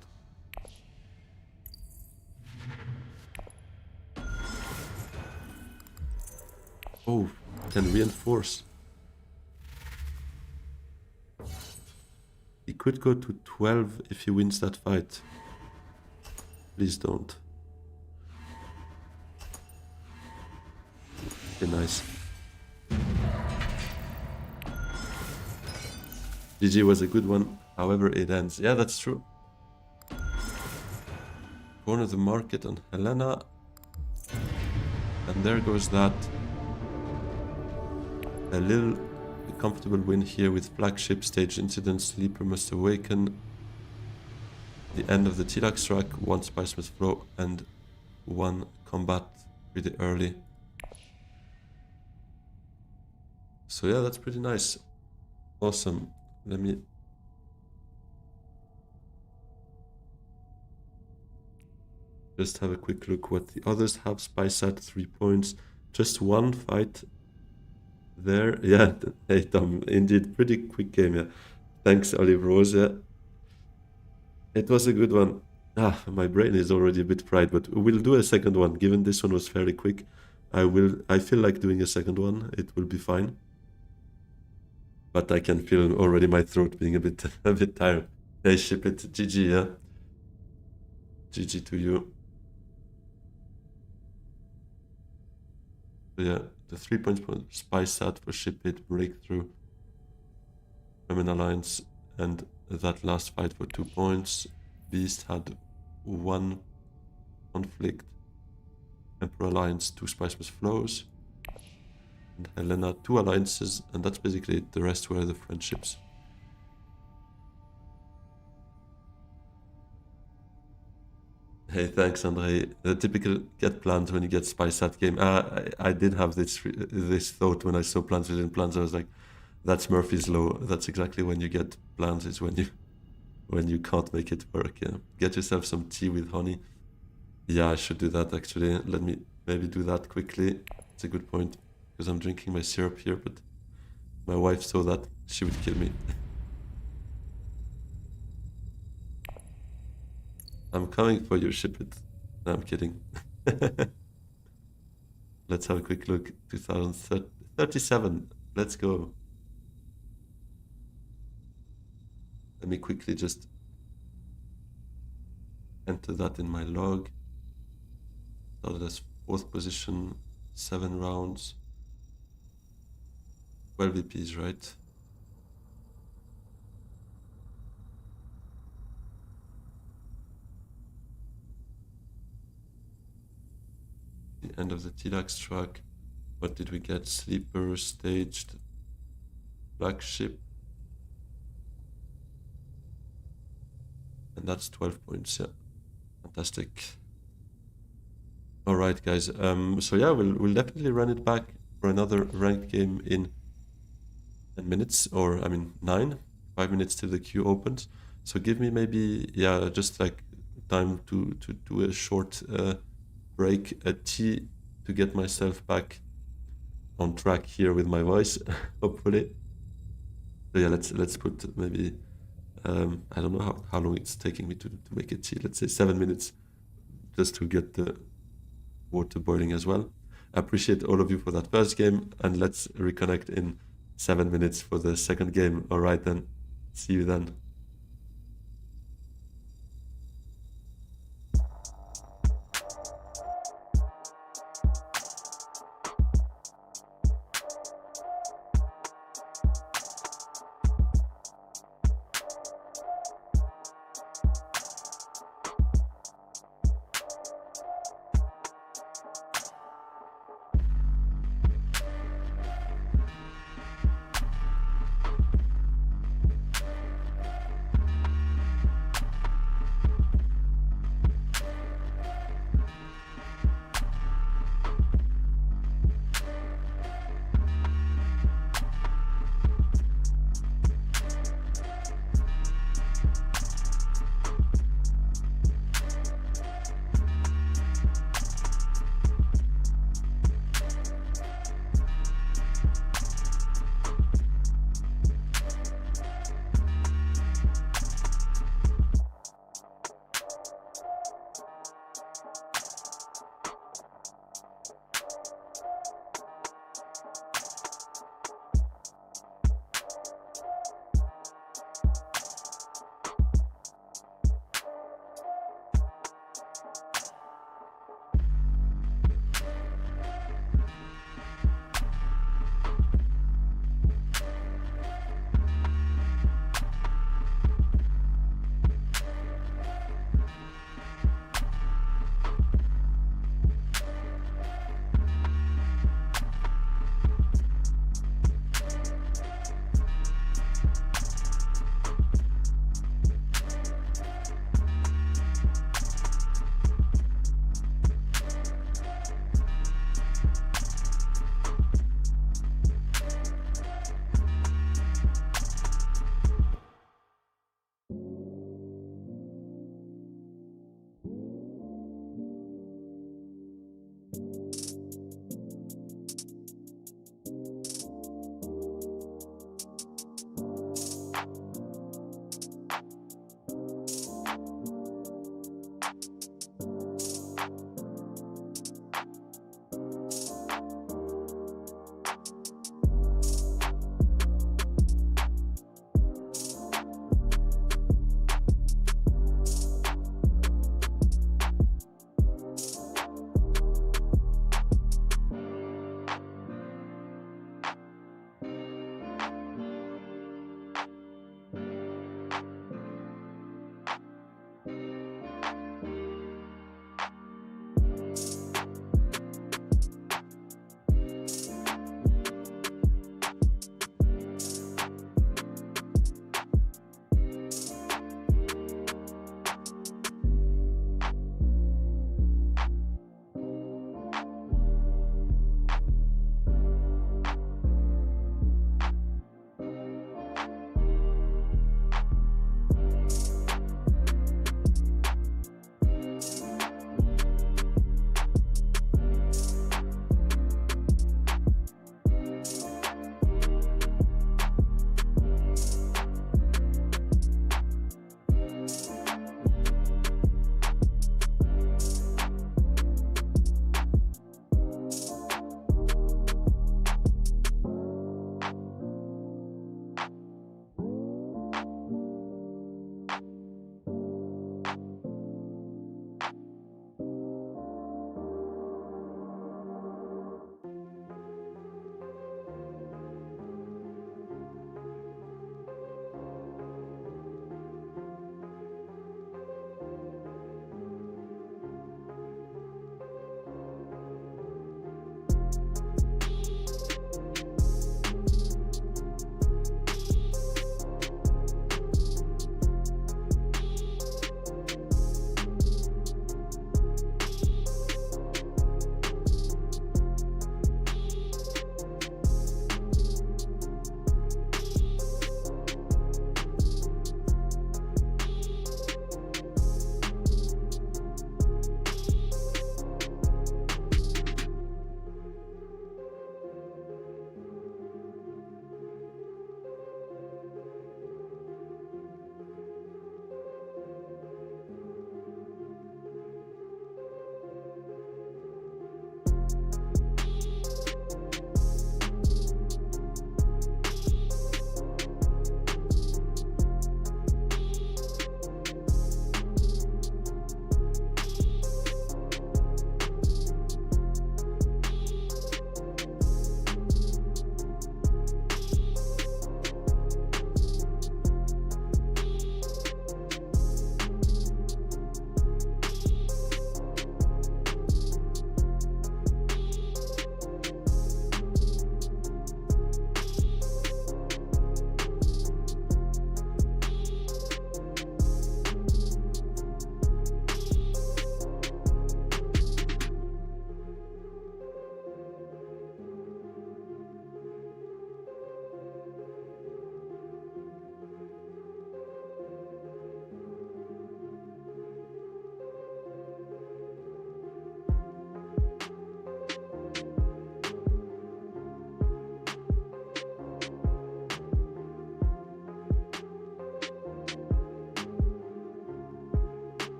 Oh, can reinforce. He could go to 12 if he wins that fight. Please don't. Okay, nice. GG was a good one, however it ends. Yeah, that's true. Corner the market on Helena. And there goes that. A little comfortable win here with flagship stage incident. Sleeper must awaken. The end of the Tilax track, 1 Spice Must Flow, and 1 combat pretty early. So yeah, that's pretty nice. Awesome. Let me just have a quick look what the others have. Spice at 3 points. just one fight there. Yeah, hey Tom, indeed, pretty quick game, yeah. Thanks, Olive Rose, yeah. It was a good one. Ah, my brain is already a bit fried, but we'll do a second one. Given this one was fairly quick, I feel like doing a second one. It will be fine. But I can feel already my throat being a bit tired. Hey, ship it. GG, yeah. GG to you. So yeah, the 3 points for Spy Sat for ship it, breakthrough, German Alliance, and that last fight for 2 points. Beast had 1 conflict, Emperor Alliance, 2 spice plus flows, and Helena 2 alliances, and that's basically it. The rest were the friendships. Hey, thanks, Andre. The typical get plans when you get Spy Sat game. I did have this thought when I saw plans within plans. I was like, that's Murphy's law. That's exactly when you get plans, is when you can't make it work. Yeah. Get yourself some tea with honey. Yeah, I should do that actually. Let me maybe do that quickly. It's a good point because I'm drinking my syrup here, but my wife saw that, she would kill me. I'm coming for you, ship it. No, I'm kidding. Let's have a quick look. 2037. Let's go. Let me quickly just enter that in my log. Started as 4th position, 7 rounds, 12 VPs, right? The end of the T-Dax track. What did we get? Sleeper, staged, flagship. And that's 12 points, yeah. Fantastic. All right, guys. So yeah, we'll definitely run it back for another ranked game in 10 minutes, or I mean 9, 5 minutes till the queue opens. So give me maybe, yeah, just like time to do a short break, a tea, to get myself back on track here with my voice, hopefully. So yeah, let's put maybe, I don't know how long it's taking me to make a tea. Let's say 7 minutes, just to get the water boiling as well. I appreciate all of you for that first game, and let's reconnect in 7 minutes for the second game. All right then, see you then.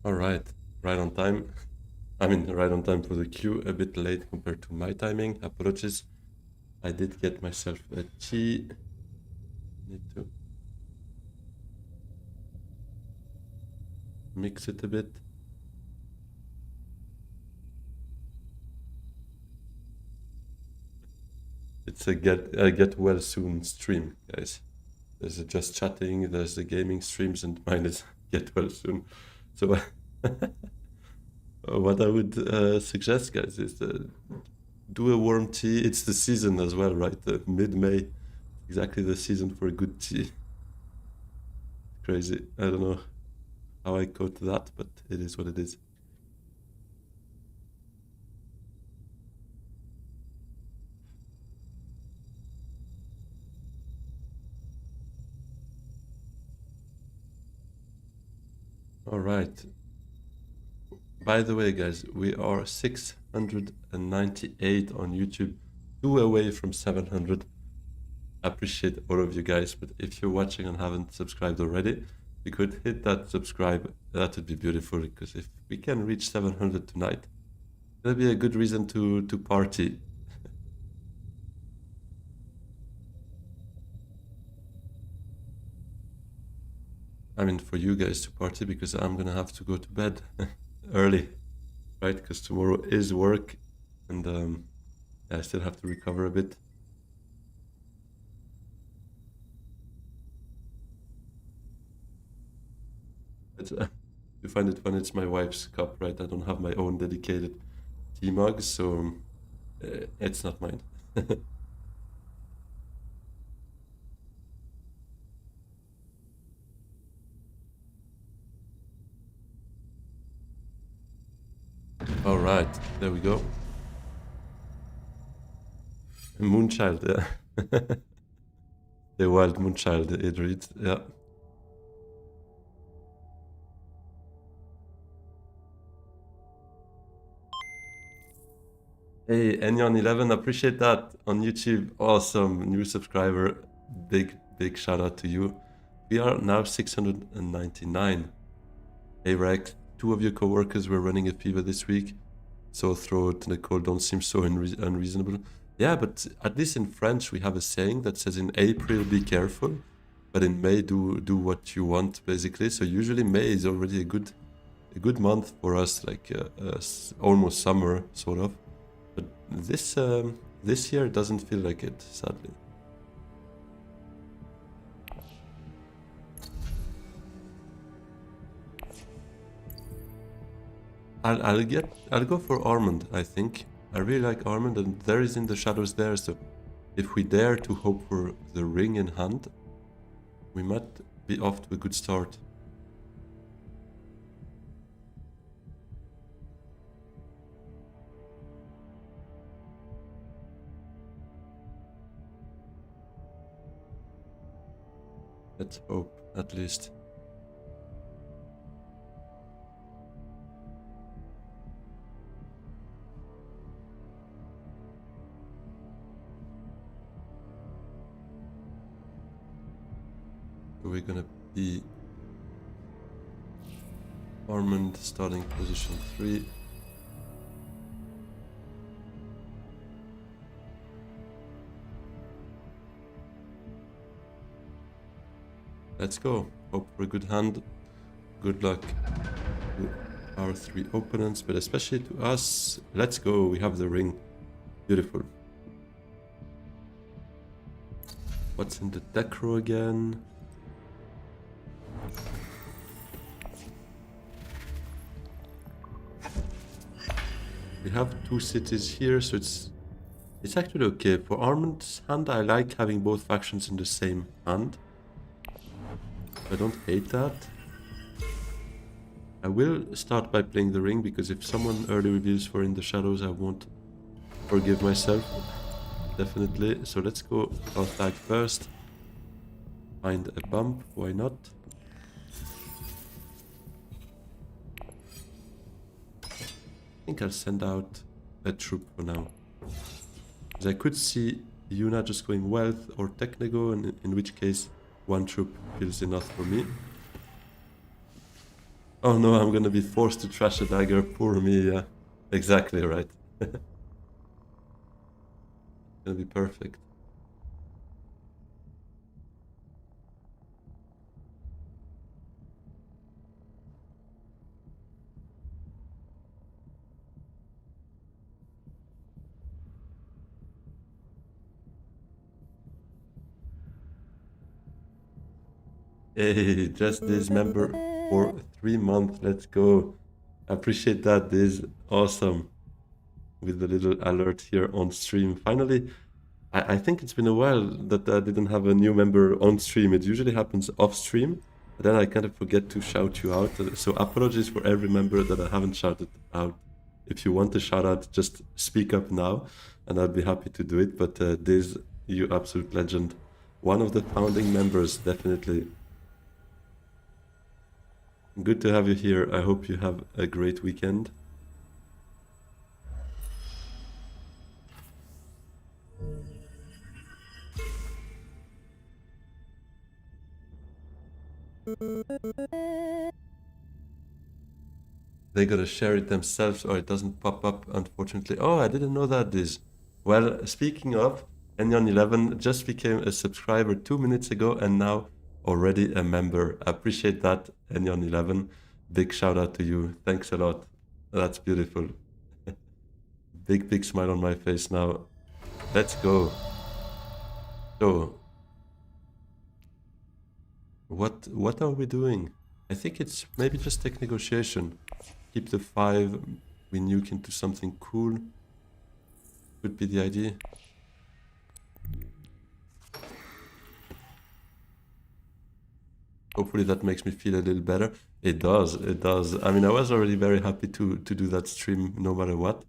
Alright, right on time. I mean, right on time for the queue, a bit late compared to my timing. Apologies. I did get myself a tea. Need to mix it a bit. It's a get well soon stream, guys. There's a just chatting, there's the gaming streams, and mine is get well soon. So what I would suggest, guys, is do a warm tea. It's the season as well, right? Mid-May, exactly the season for a good tea. Crazy. I don't know how I got to that, but it is what it is. All right. By the way, guys, we are 698 on YouTube, 2 away from 700. I appreciate all of you guys, but if you're watching and haven't subscribed already, you could hit that subscribe. That would be beautiful, because if we can reach 700 tonight, that'll be a good reason to party. I mean, for you guys to party, because I'm gonna have to go to bed early, right? Because tomorrow is work, and I still have to recover a bit. You find it funny, it's my wife's cup, right? I don't have my own dedicated tea mug, so it's not mine. All right, there we go. Moonchild, yeah. The wild Moonchild, it reads, yeah. Hey, Enyon11, appreciate that on YouTube. Awesome, new subscriber. Big shout out to you. We are now 699. Hey, Rex, 2 of your coworkers were running a fever this week. Sore throat and a cold don't seem so unreasonable. Yeah, but at least in French we have a saying that says in April be careful, but in May do what you want, basically. So usually May is already a good month for us, like almost summer, sort of. But this year doesn't feel like it, sadly. I'll go for Armand, I think. I really like Armand, and there is in the shadows there, so if we dare to hope for the ring in hand, we might be off to a good start. Let's hope, at least. We're gonna be Armand starting position 3. Let's go. Hope for a good hand. Good luck to our 3 opponents, but especially to us. Let's go. We have the ring. Beautiful. What's in the deck row again? We have 2 cities here, so it's actually okay. For Armand's hand, I like having both factions in the same hand. I don't hate that. I will start by playing the ring, because if someone early reveals for In the Shadows, I won't forgive myself. Definitely. So let's go our flag first. Find a bump, why not? I think I'll send out a troop for now. Because I could see Yuna just going Wealth or Technego, and in which case 1 troop feels enough for me. Oh no, I'm gonna be forced to trash a dagger. Poor me, yeah. Exactly right. Gonna be perfect. Hey, just this member for 3 months. Let's go. I appreciate that. This is awesome. With the little alert here on stream. Finally, I think it's been a while that I didn't have a new member on stream. It usually happens off stream, but then I kind of forget to shout you out. So apologies for every member that I haven't shouted out. If you want to shout out, just speak up now, and I'd be happy to do it. But Diz, you absolute legend. One of the founding members, definitely. Good to have you here. I hope you have a great weekend. They gotta share it themselves or it doesn't pop up, unfortunately. Oh, I didn't know that, this. Well, speaking of, Enyon11 just became a subscriber 2 minutes ago and now already a member. I appreciate that, Enyon11. Big shout out to you. Thanks a lot. That's beautiful. Big smile on my face now. Let's go. So, what are we doing? I think it's maybe just tech negotiation. Keep the 5, we nuke into something cool. Could be the idea. Hopefully that makes me feel a little better. It does, it does. I mean, I was already very happy to do that stream no matter what.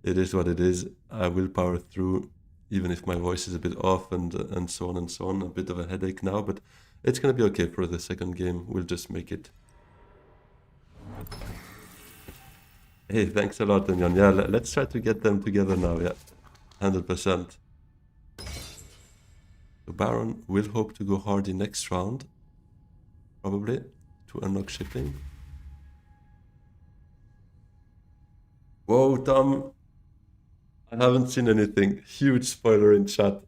It is what it is. I will power through, even if my voice is a bit off and so on and so on. A bit of a headache now, but it's gonna be okay for the second game. We'll just make it. Hey, thanks a lot, Enyon. Yeah, let's try to get them together now, yeah. 100%. So Baron will hope to go hardy next round, probably, to unlock shipping. Whoa, Tom! I haven't seen anything. Huge spoiler in chat.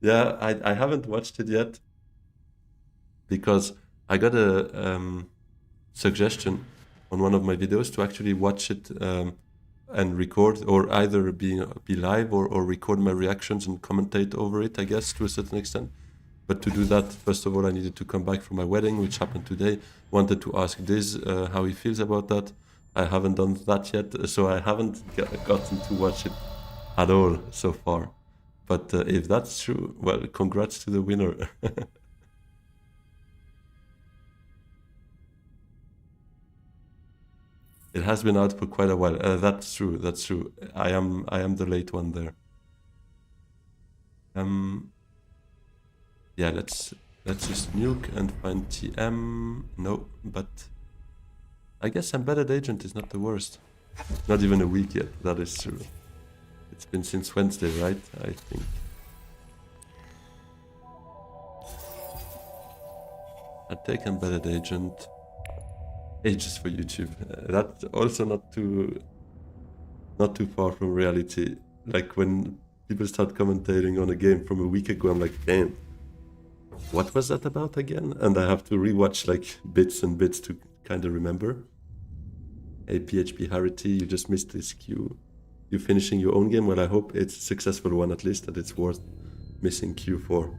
Yeah, I haven't watched it yet because I got a suggestion on one of my videos to actually watch it and record, or either be live or record my reactions and commentate over it, I guess, to a certain extent. But to do that, first of all, I needed to come back from my wedding, which happened today. Wanted to ask Diz how he feels about that. I haven't done that yet, so I haven't gotten to watch it at all so far. But if that's true, well, congrats to the winner. It has been out for quite a while. That's true. That's true. I am the late one there. Yeah, let's just nuke and find TM. No, but I guess Embedded Agent is not the worst. Not even a week yet. That is true. It's been since Wednesday, right? I think. I'd take Embedded Agent. Ages for YouTube. That's also not too far from reality. Like when people start commentating on a game from a week ago, I'm like, damn, what was that about again? And I have to rewatch like bits and bits to kind of remember. Hey, PHP Harity, you just missed this queue. You finishing your own game? Well, I hope it's a successful one at least, that it's worth missing Q4.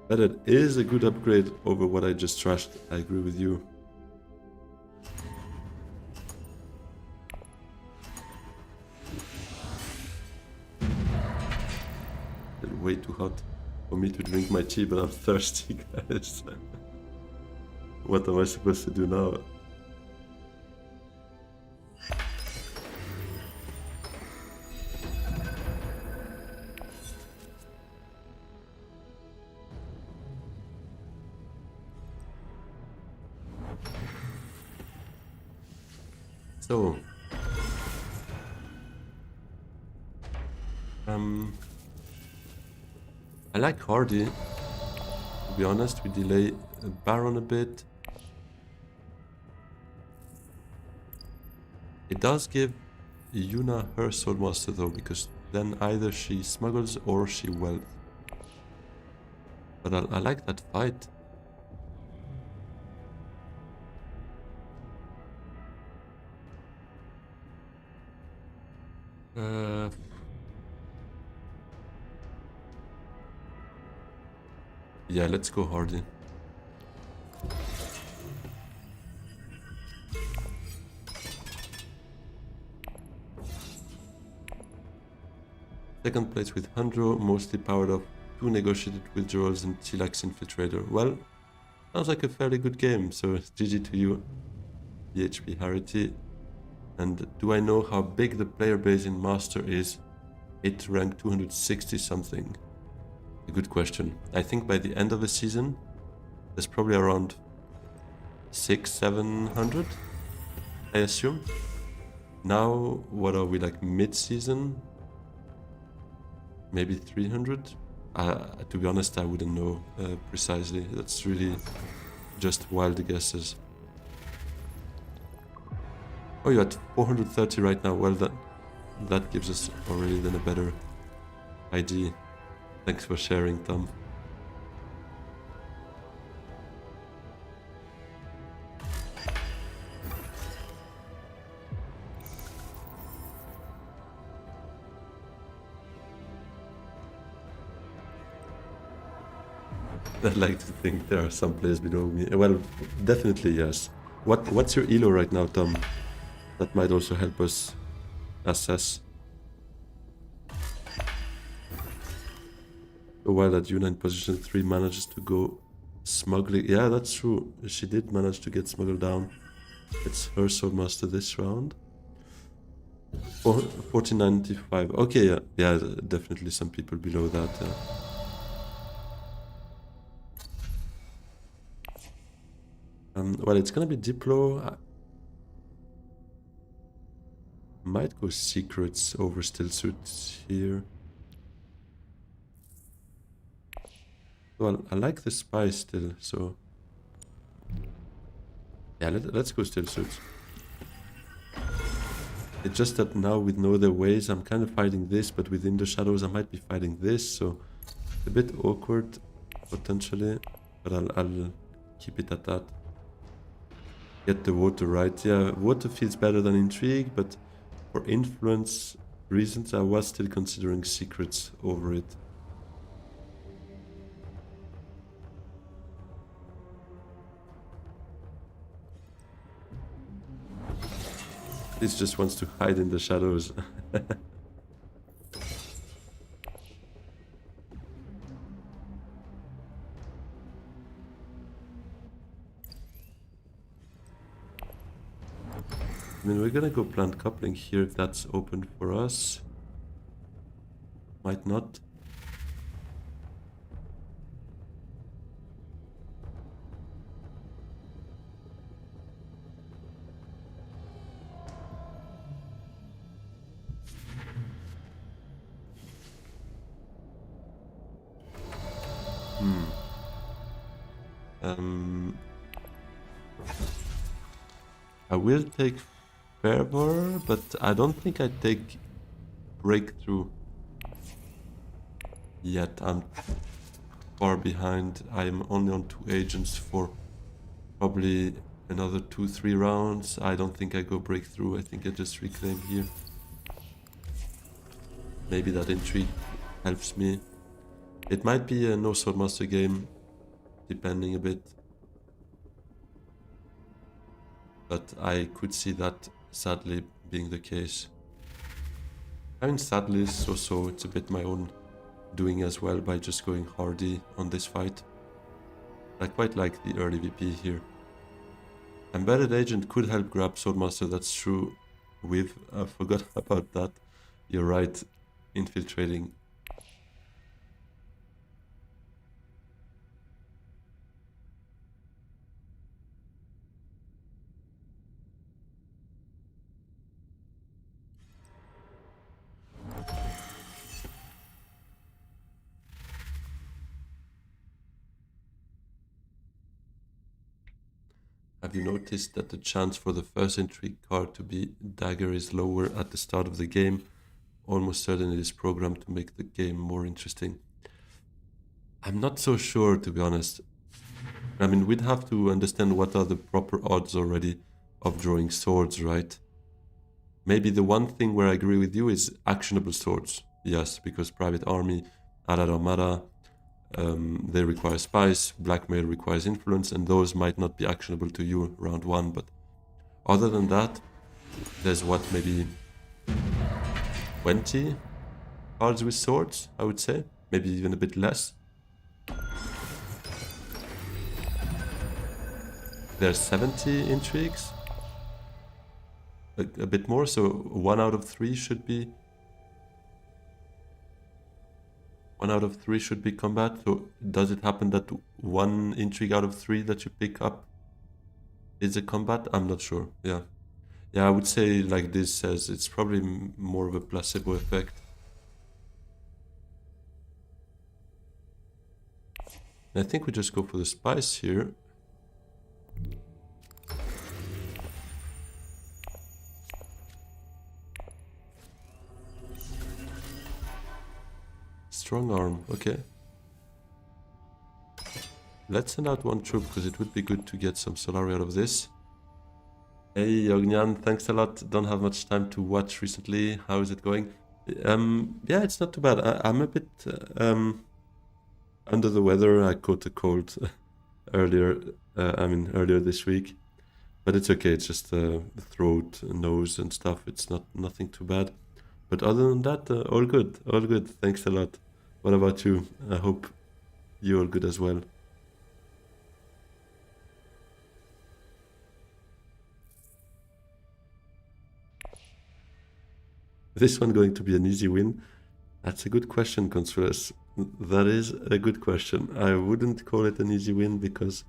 But it is a good upgrade over what I just trashed. I agree with you. It's way too hot for me to drink my tea, but I'm thirsty, guys. What am I supposed to do now? So, I like Hardy, be honest. We delay Baron a bit. It does give Yuna her Swordmaster though, because then either she smuggles or she wealth. But I like that fight. Yeah, let's go Hardy. Second place with Handro, mostly powered up, 2 negotiated withdrawals and Chilax Infiltrator. Well, sounds like a fairly good game, so GG to you, BHP Harity. And do I know how big the player base in Master is? It ranked 260 something. A good question. I think by the end of the season, there's probably around 600-700, I assume. Now, what are we, like mid-season? Maybe 300? To be honest, I wouldn't know precisely. That's really just wild guesses. Oh, you're at 430 right now. Well, that gives us already then a better idea. Thanks for sharing, Tom. I like to think there are some players below me. Well, definitely yes. What's your elo right now, Tom? That might also help us assess. So while that Yuna in position 3 manages to go smuggling. Yeah, that's true. She did manage to get smuggled down. It's her Swordmaster this round. 1495. Okay, yeah, definitely some people below that. Well, it's gonna be Diplo. I might go secrets over still suits here. Well, I like the spy still, so yeah, let's go still suits. It's just that now with no other ways, I'm kind of fighting this, but within the shadows, I might be fighting this, so a bit awkward potentially, but I'll keep it at that. Get the water right. Yeah, water feels better than intrigue, but for influence reasons, I was still considering secrets over it. This just wants to hide in the shadows. I mean, we're gonna go plant coupling here if that's open for us. Might not. I will take Fervor, but I don't think I take Breakthrough yet. I'm far behind. I'm only on 2 agents for probably another 2-3 rounds. I don't think I go Breakthrough. I think I just reclaim here. Maybe that intrigue helps me. It might be a no Swordmaster game, depending a bit. But I could see that sadly being the case. I mean, sadly is so, it's a bit my own doing as well by just going hardy on this fight. I quite like the early VP here. Embedded Agent could help grab Swordmaster, that's true. I forgot about that. You're right, infiltrating. you noticed that the chance for the first intrigue card to be dagger is lower at the start of the game? Almost certain it is programmed to make the game more interesting. I'm not so sure, to be honest. I mean, we'd have to understand what are the proper odds already of drawing swords, right? Maybe the one thing where I agree with you is actionable swords. Yes, because Private Army, Arad Armada, they require spice, blackmail requires influence, and those might not be actionable to you round one. But other than that, there's what, maybe 20 cards with swords, I would say. Maybe even a bit less. There's 70 intrigues. A bit more, so 1 out of 3 should be... 1 out of 3 should be combat. So does it happen that 1 intrigue out of 3 that you pick up is a combat? I'm not sure. Yeah. Yeah, I would say like this says it's probably more of a placebo effect. And I think we just go for the spice here. Strong arm, okay. Let's send out 1 troop because it would be good to get some Solari out of this. Hey Ognian, thanks a lot. Don't have much time to watch recently. How is it going? Yeah, it's not too bad. I'm a bit under the weather. I caught a cold earlier this week. But it's okay, it's just throat, nose and stuff. It's nothing too bad. But other than that, all good, all good. Thanks a lot. What about you? I hope you're all good as well. This one going to be an easy win? That's a good question, Consulas. That is a good question. I wouldn't call it an easy win because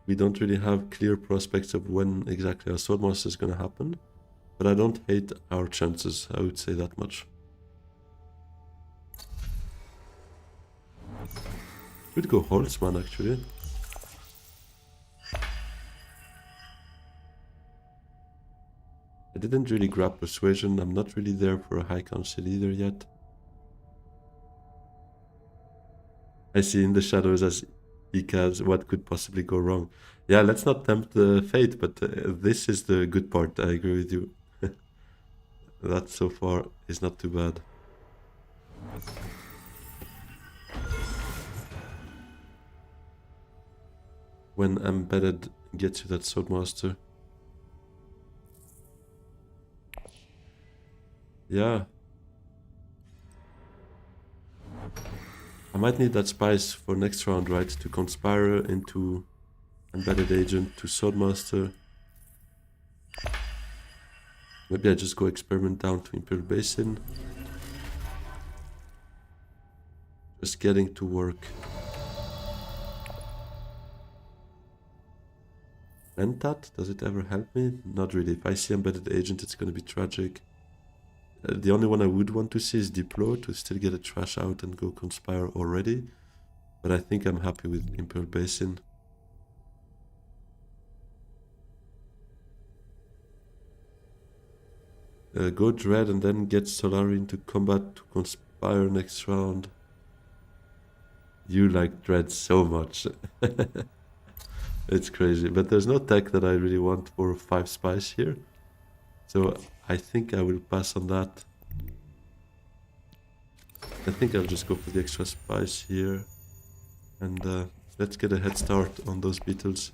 we don't really have clear prospects of when exactly our Swordmaster is going to happen. But I don't hate our chances, I would say that much. Could go Holtzman actually. I didn't really grab Persuasion, I'm not really there for a High Council either yet. I see in the shadows as Ikaz, what could possibly go wrong? Yeah, let's not tempt the fate, but this is the good part, I agree with you. That so far is not too bad. When embedded gets you that Swordmaster. Yeah. I might need that spice for next round, right? To Conspire into Embedded Agent to Swordmaster. Maybe I just go Experiment down to Imperial Basin. Just getting to work. Mentat, does it ever help me? Not really. If I see Embedded Agent, it's going to be tragic. The only one I would want to see is Diplo to still get a trash out and go Conspire already. But I think I'm happy with Imperial Basin. Go Dread and then get Solari into combat to Conspire next round. You like Dread so much. It's crazy. But there's no tech that I really want for 5 spice here. So I think I will pass on that. I think I'll just go for the extra spice here. And let's get a head start on those beetles.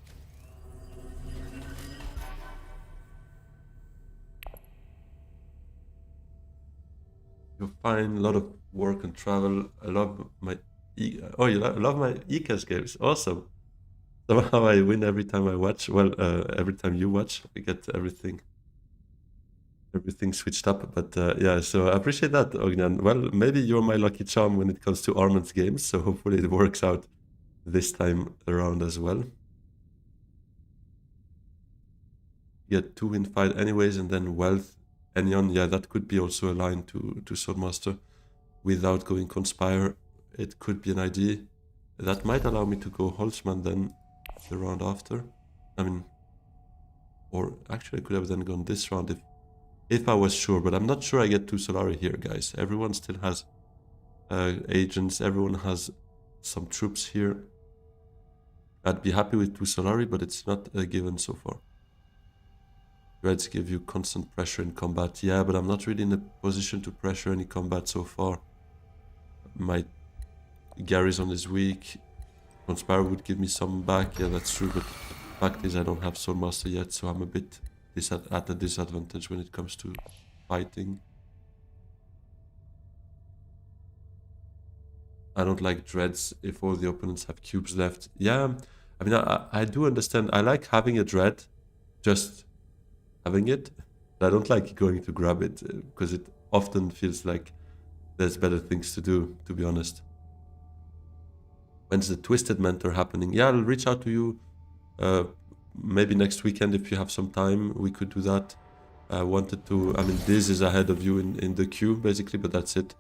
You're fine, a lot of work and travel. I love my... Oh, you love my ECAS games. Awesome. Somehow I win every time I watch. Well, every time you watch, we get everything switched up. But yeah, so I appreciate that, Ognian. Well, maybe you're my lucky charm when it comes to Armand's games, so hopefully it works out this time around as well. Get 2 in fight anyways, and then Wealth, Enyon. Yeah, that could be also a line to Swordmaster without going Conspire. It could be an idea. That might allow me to go Holtzman then the round after. I mean, or actually I could have then gone this round if I was sure, but I'm not sure I get 2 Solari here, guys. Everyone still has agents, everyone has some troops here. I'd be happy with 2 Solari, but it's not a given so far. Reds give you constant pressure in combat. Yeah, but I'm not really in a position to pressure any combat so far. My garrison is weak. Conspire would give me some back. Yeah, that's true, but fact is I don't have Soul Master yet, so I'm a bit at a disadvantage when it comes to fighting. I don't like dreads if all the opponents have cubes left. Yeah, I mean, I do understand. I like having a dread, just having it. I don't like going to grab it because it often feels like there's better things to do, to be honest. When's the Twisted Mentor happening? Yeah, I'll reach out to you maybe next weekend if you have some time. We could do that. I wanted to, I mean, this is ahead of you in the queue basically, but that's it.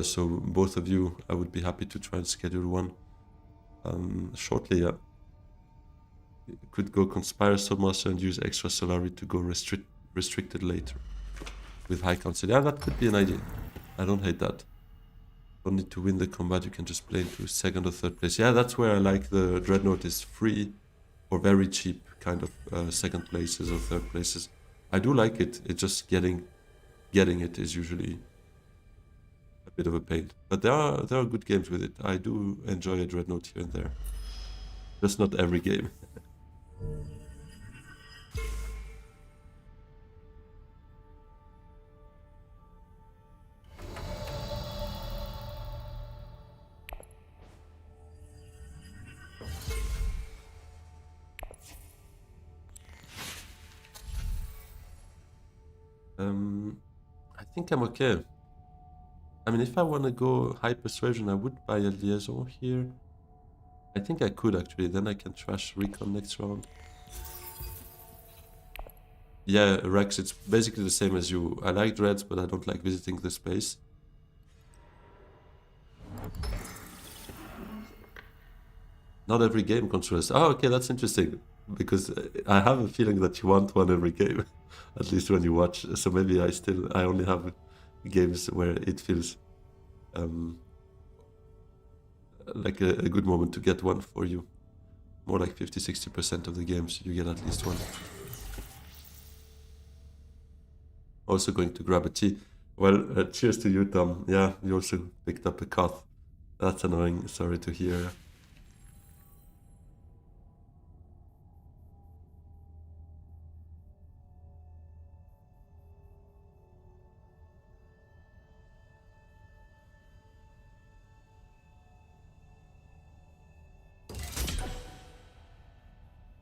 So both of you, I would be happy to try and schedule one shortly. Yeah, you could go Conspire Soul Master and use extra Solari to go restricted later with High Council. Yeah, that could be an idea. I don't hate that. Don't need to win the combat, you can just play into 2nd or 3rd place. Yeah, that's where I like the Dreadnought is free or very cheap kind of 2nd places or 3rd places. I do like it. It's just getting it is usually a bit of a pain. But there are good games with it. I do enjoy a Dreadnought here and there. Just not every game. I think I'm okay. I mean, if I want to go high persuasion, I would buy a liaison here. I think I could actually, then I can trash recon next round. Yeah, Rex, it's basically the same as you. I like dreads, but I don't like visiting the space. Not every game controls. Oh, okay, that's interesting. Because I have a feeling that you want one every game, at least when you watch. So maybe I only have games where it feels like a good moment to get one for you. More like 50-60% of the games you get at least one. Also going to grab a tea. Well, cheers to you, Tom. Yeah, you also picked up a cough. That's annoying. Sorry to hear.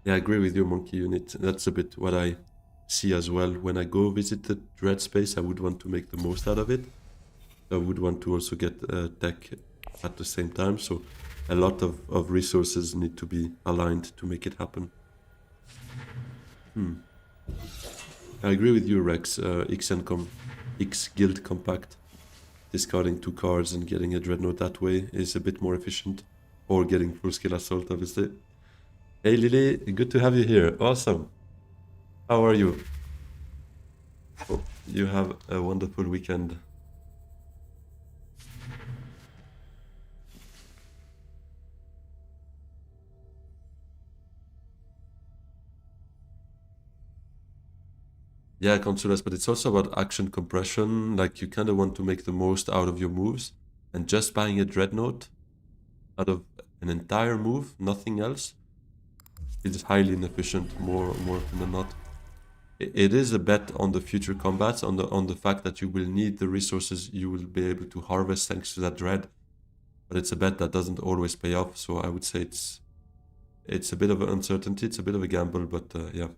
Yeah, I agree with you, Monkey Unit. That's a bit what I see as well. When I go visit the Dread Space, I would want to make the most out of it. I would want to also get tech at the same time. So a lot of resources need to be aligned to make it happen. I agree with you, Rex. X Guild Compact. Discarding 2 cards and getting a Dreadnought that way is a bit more efficient. Or getting full-scale assault, obviously. Hey Lily, good to have you here. Awesome. How are you? Hope you have a wonderful weekend. Yeah, Consulas, but it's also about action compression. Like, you kind of want to make the most out of your moves. And just buying a Dreadnought out of an entire move, nothing else, is highly inefficient, more often than not. It is a bet on the future combats, on the fact that you will need the resources you will be able to harvest thanks to that Dread. But it's a bet that doesn't always pay off, so I would say it's a bit of an uncertainty, it's a bit of a gamble, but yeah.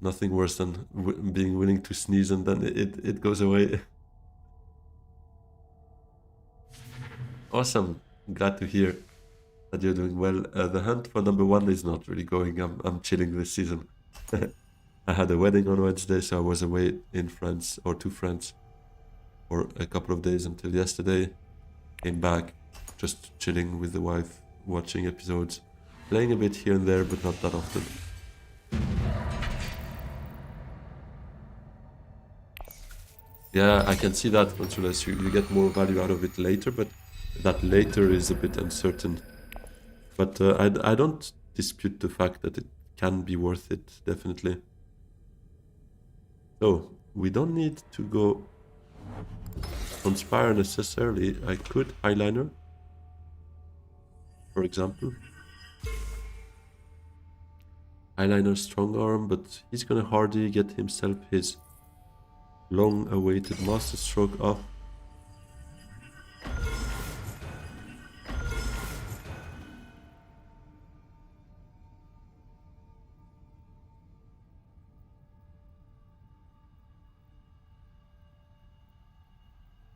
Nothing worse than being willing to sneeze and then it goes away. Awesome. Glad to hear that you're doing well. The hunt for number 1 is not really going. I'm chilling this season. I had a wedding on Wednesday, so I was away in France or to France for a couple of days until yesterday. came back, just chilling with the wife, watching episodes, playing a bit here and there, but not that often. Yeah, I can see that, Consulas. You get more value out of it later, but that later is a bit uncertain. But I don't dispute the fact that it can be worth it, definitely. So, we don't need to go Conspire necessarily. I could Eyeliner, for example. Eyeliner strong arm, but he's gonna hardly get himself his long-awaited master stroke off.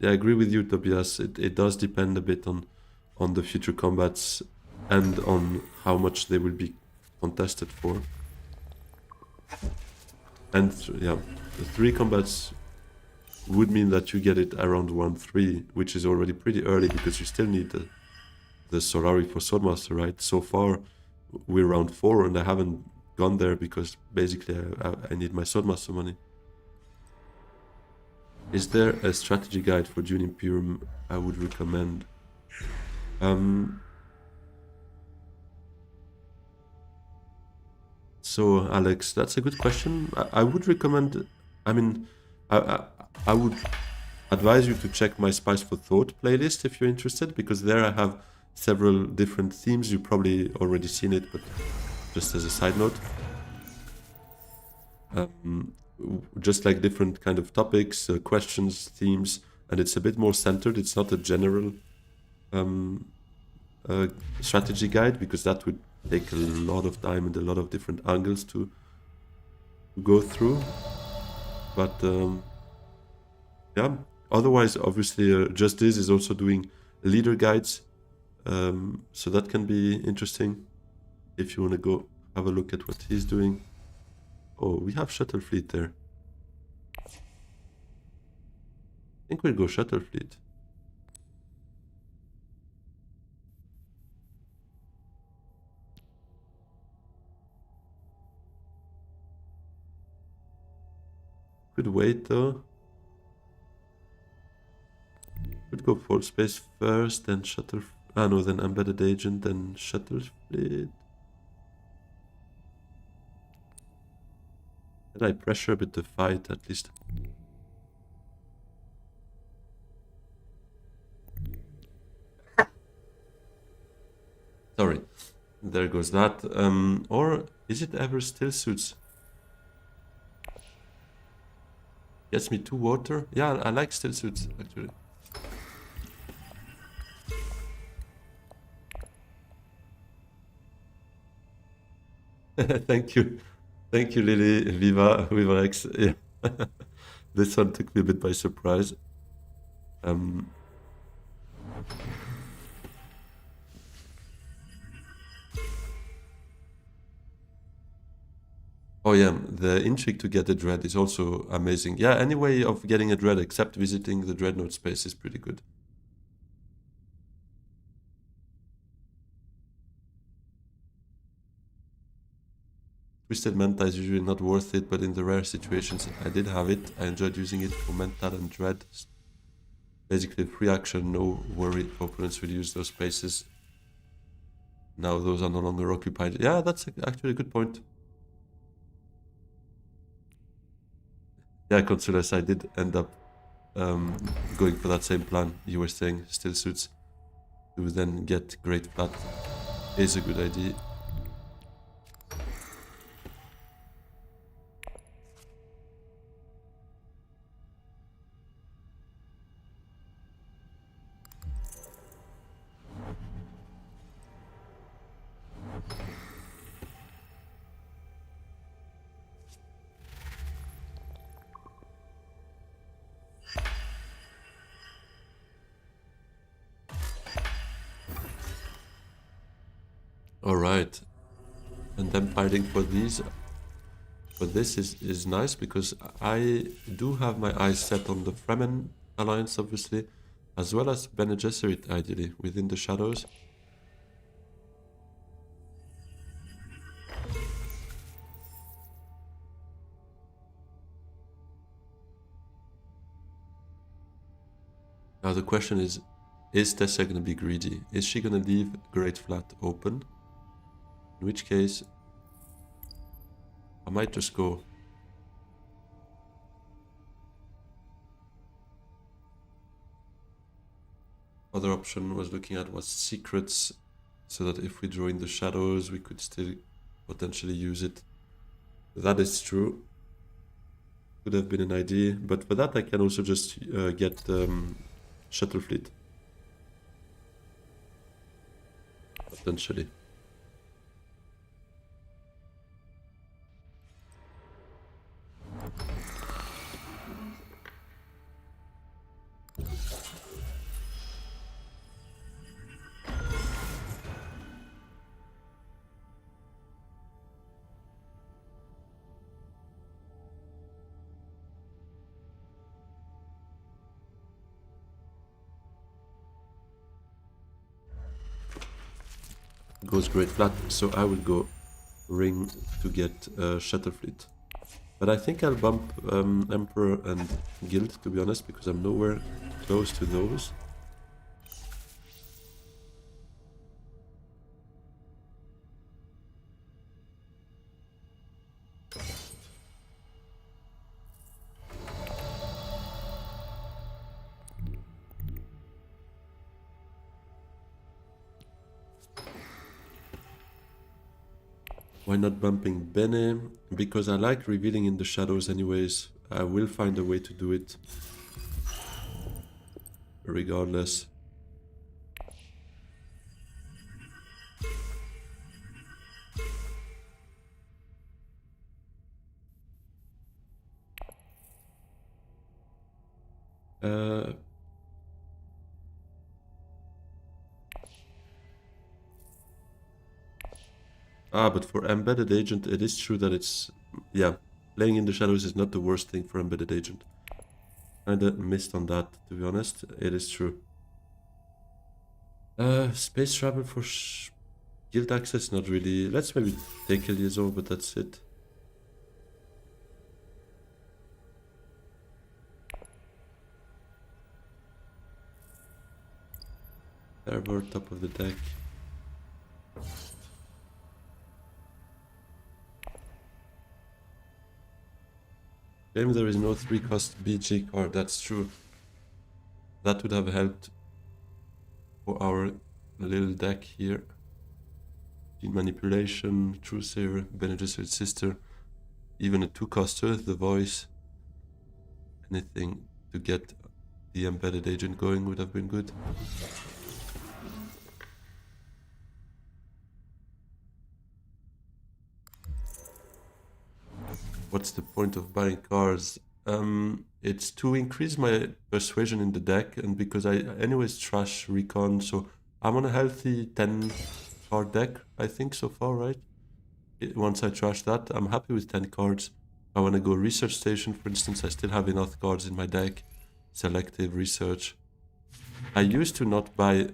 Yeah, I agree with you, Tobias. It does depend a bit on the future combats and on how much they will be contested for. And yeah, the 3 combats would mean that you get it around 1-3, which is already pretty early because you still need the Solari for Swordmaster, right? So far, we're round 4 and I haven't gone there because basically I need my Swordmaster money. Is there a strategy guide for Dune Imperium I would recommend? So, Alex, that's a good question. I would recommend, I mean, I would advise you to check my Spice for Thought playlist if you're interested, because there I have several different themes. You've probably already seen it, but just as a side note. Just like different kind of topics, questions, themes, and it's a bit more centered. It's not a general strategy guide, because that would take a lot of time and a lot of different angles to go through. But yeah, otherwise, obviously, Justice is also doing leader guides, so that can be interesting if you want to go have a look at what he's doing. Oh, we have Shuttle Fleet there. I think we'll go Shuttle Fleet. Could wait though. Could go Full Space first, then Shuttle... Ah no, then Embedded Agent, then Shuttle Fleet. Did I pressure a bit the fight at least? Sorry. There goes that. Or is it ever still suits? Gets me 2 water. Yeah, I like still suits actually. Thank you. Thank you, Lily. Viva Rex. Yeah. This one took me a bit by surprise. Oh yeah, the intrigue to get a dread is also amazing. Yeah, any way of getting a dread except visiting the dreadnought space is pretty good. Twisted Manta is usually not worth it, but in the rare situations I did have it, I enjoyed using it for Mental and Dread. Basically free action, no worry, opponents will use those spaces. Now those are no longer occupied. Yeah, that's actually a good point. Yeah, Consulas, I did end up going for that same plan you were saying, still suits. To then get great flat is a good idea. Alright. And then piling for these. But this is nice because I do have my eyes set on the Fremen alliance, obviously. as well as Bene Gesserit, ideally, within the shadows. Now the question is Tessa going to be greedy? Is she going to leave Great Flat open? In which case, I might just go. Other option was looking at was secrets, so that if we draw in the shadows, we could still potentially use it. That is true. Could have been an idea, but for that I can also just get Shuttle Fleet. Potentially. Goes Great Flat, so I will go Ring to get Shuttle Fleet. But I think I'll bump Emperor and Guild, to be honest, because I'm nowhere close to those. Why not bumping Bene? Because I like revealing in the shadows anyways. I will find a way to do it. Regardless. But for Embedded Agent, it is true that it's... Yeah, playing in the shadows is not the worst thing for Embedded Agent. Kinda missed on that, to be honest. It is true. Space travel for guild access, not really. Let's maybe take a liaison, but that's it. Harbor, top of the deck. Shame there is no 3-cost BG card, that's true. That would have helped for our little deck here. Gene Manipulation, Truesayer, Bene Gesserit Sister, even a 2-coster, The Voice. Anything to get the Embedded Agent going would have been good. What's the point of buying cards? It's to increase my persuasion in the deck, and because I anyways trash recon, so I'm on a healthy 10 card deck, I think, so far, right? Once I trash that, I'm happy with 10 cards. I want to go Research Station, for instance. I still have enough cards in my deck. Selective Research. I used to not buy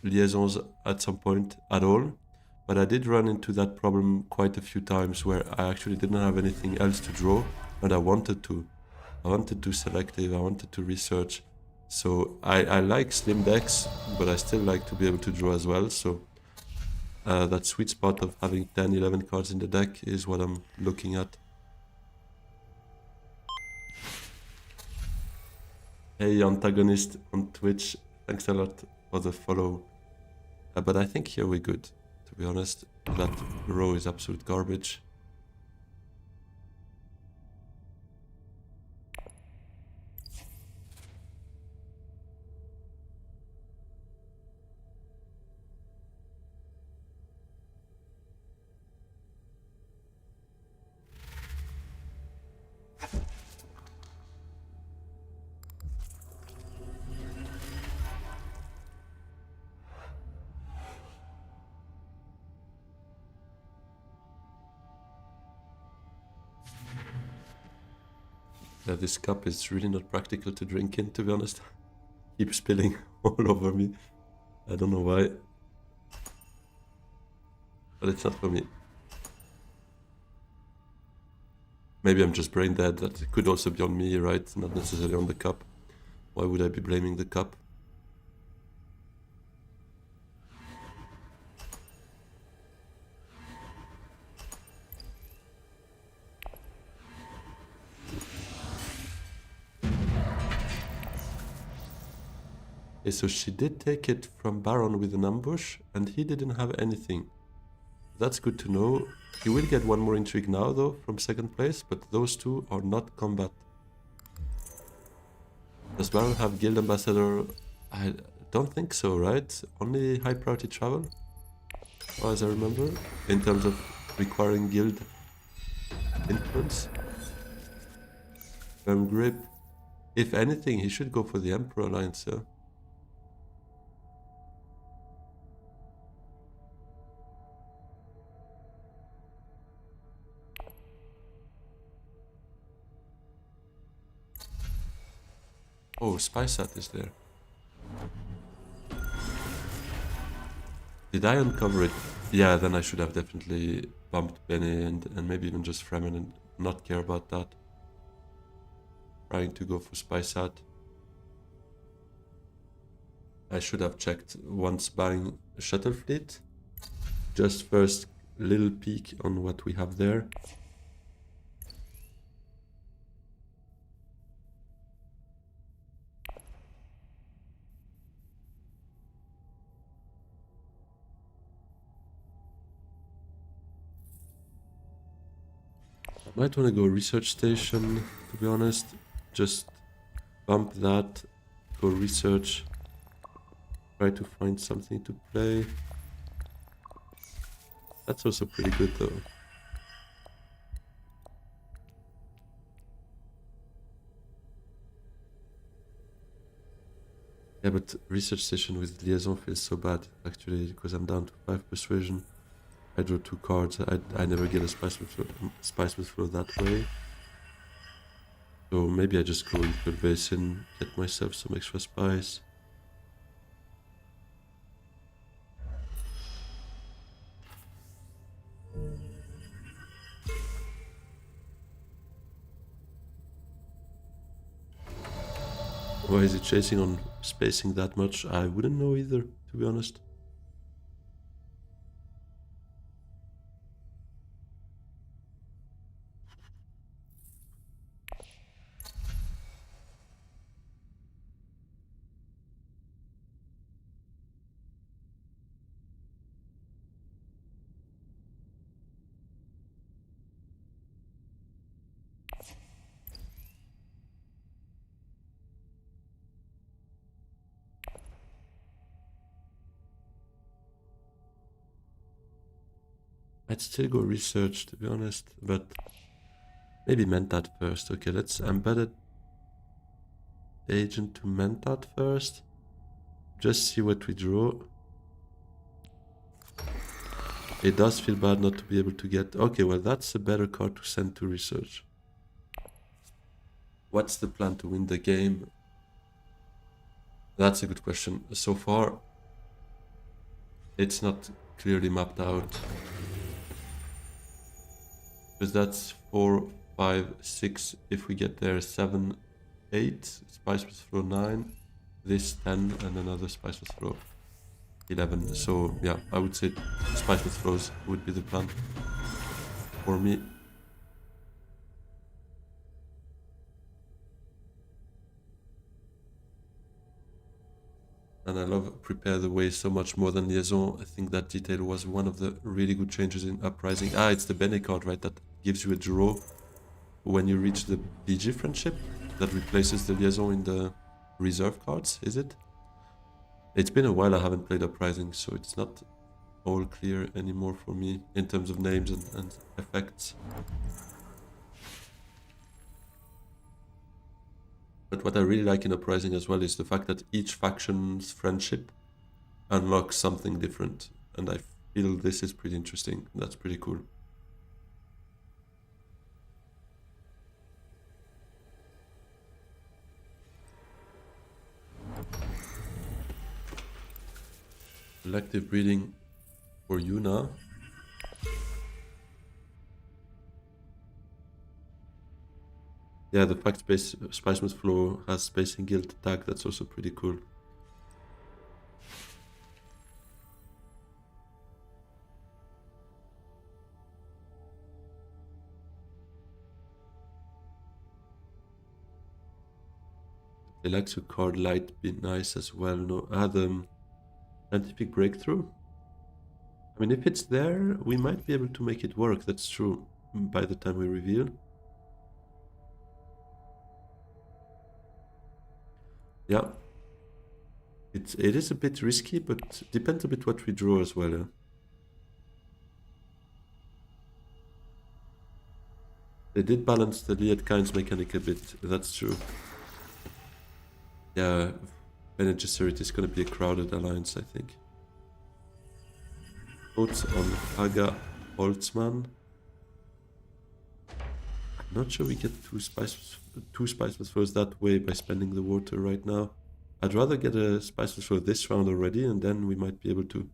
liaisons at some point at all, but I did run into that problem quite a few times where I actually didn't have anything else to draw, and I wanted to. I wanted to selective, I wanted to research. So I like slim decks, but I still like to be able to draw as well. So that sweet spot of having 10, 11 cards in the deck is what I'm looking at. Hey, Antagonist on Twitch, thanks a lot for the follow. But I think here we're good, to be honest. That row is absolute garbage. This cup is really not practical to drink in, to be honest. keeps spilling all over me. I don't know why. But it's not for me. Maybe I'm just brain dead. That could also be on me, right? Not necessarily on the cup. Why would I be blaming the cup? Okay, so she did take it from Baron with an ambush, and he didn't have anything. That's good to know. He will get one more intrigue now, though, from second place, but those two are not combat. Does Baron have Guild Ambassador? I don't think so, right? Only high priority travel, as far as I remember, in terms of requiring guild influence. Firm grip. If anything, he should go for the Emperor Alliance, yeah. Oh, Spysat is there. Did I uncover it? Yeah, then I should have definitely bumped Benny and maybe even just Fremen and not care about that. Trying to go for Spysat. I should have checked once buying a shuttle fleet. Just first little peek on what we have there. I might want to go research station, to be honest. Just bump that, go research, try to find something to play. That's also pretty good though. Yeah, but research station with liaison feels so bad actually, because I'm down to 5 persuasion. I draw 2 cards. I never get a spice with flow that way. So maybe I just go into Basin, get myself some extra spice. Why is it chasing on spacing that much? I wouldn't know either, to be honest. I'd still go research, to be honest, but maybe Mentat first. Okay, let's embed agent to Mentat first. Just see what we draw. It does feel bad not to be able to get... Okay, well, that's a better card to send to research. What's the plan to win the game? That's a good question. So far, it's not clearly mapped out. Because that's 4, 5, 6. If we get there, 7, 8. Spice with flow 9. This 10 and another spice with flow 11. So yeah, I would say spice with flows would be the plan for me. And I love Prepare the Way so much more than Liaison. I think that detail was one of the really good changes in Uprising. Ah, it's the Bene card, right? That gives you a draw when you reach the BG friendship. That replaces the Liaison in the reserve cards, is it? It's been a while I haven't played Uprising, so it's not all clear anymore for me in terms of names and effects. But what I really like in Uprising as well is the fact that each faction's friendship unlocks something different. And I feel this is pretty interesting. That's pretty cool. Selective breeding for Yuna. Yeah, the fact Spice Must Flow has Spacing Guild attack, that's also pretty cool. Elixir card light be nice as well. No, the scientific breakthrough. I mean, if it's there, we might be able to make it work. That's true. By the time we reveal. Yeah. It is a bit risky, but depends a bit what we draw as well. Yeah? They did balance the Liet Kynes mechanic a bit. That's true. Yeah, Bene Gesserit is going to be a crowded alliance, I think. Votes on Haga Holtzman. I'm not sure we get two spice flows that way by spending the water right now. I'd rather get a spice flow this round already, and then we might be able to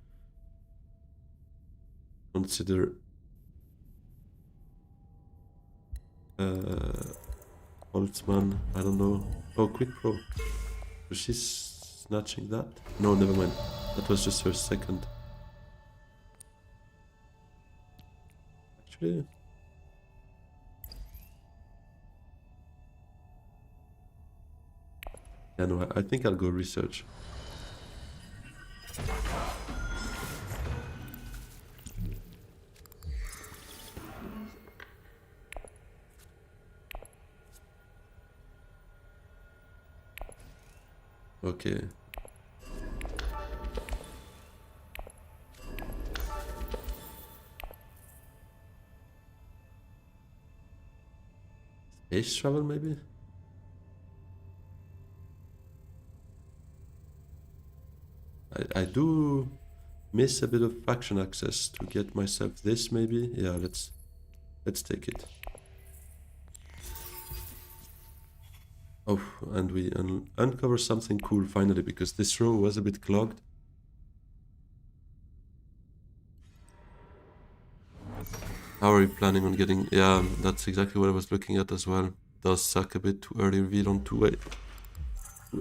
consider Holtzman. I don't know. Oh, Quick Pro. So she's snatching that? No, never mind. That was just her second. Actually, yeah, no, I think I'll go research. Okay. Space travel, maybe? I do miss a bit of faction access to get myself this, maybe. Yeah, let's take it. Oh, and we uncover something cool finally, because this row was a bit clogged. How are you planning on getting... Yeah, that's exactly what I was looking at as well. Does suck a bit too early reveal on two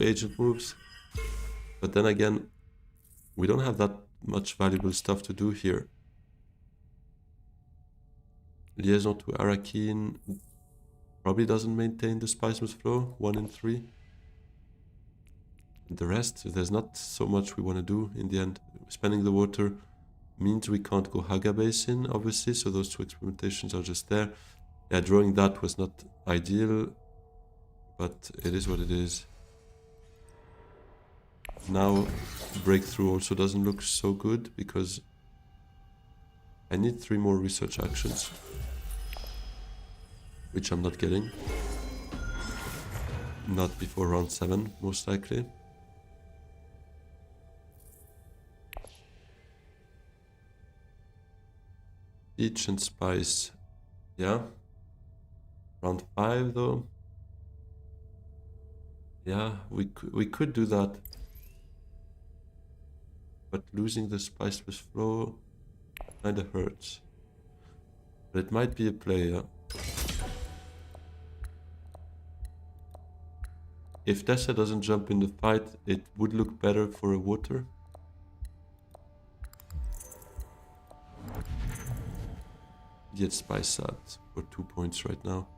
agent moves. But then again, we don't have that much valuable stuff to do here. Liaison to Arakin probably doesn't maintain the Spice Must Flow, 1 in 3. The rest, there's not so much we want to do in the end. Spending the water means we can't go Haga Basin, obviously, so those two experimentations are just there. Yeah, drawing that was not ideal, but it is what it is. Now, breakthrough also doesn't look so good, because I need 3 more research actions, which I'm not getting. Not before round 7, most likely. Peach and Spice, yeah. Round 5 though. Yeah, we could do that. But losing the Spice Must Flow kinda hurts. But it might be a play, yeah. If Tessa doesn't jump in the fight, it would look better for a water. Get Spice out for 2 points right now.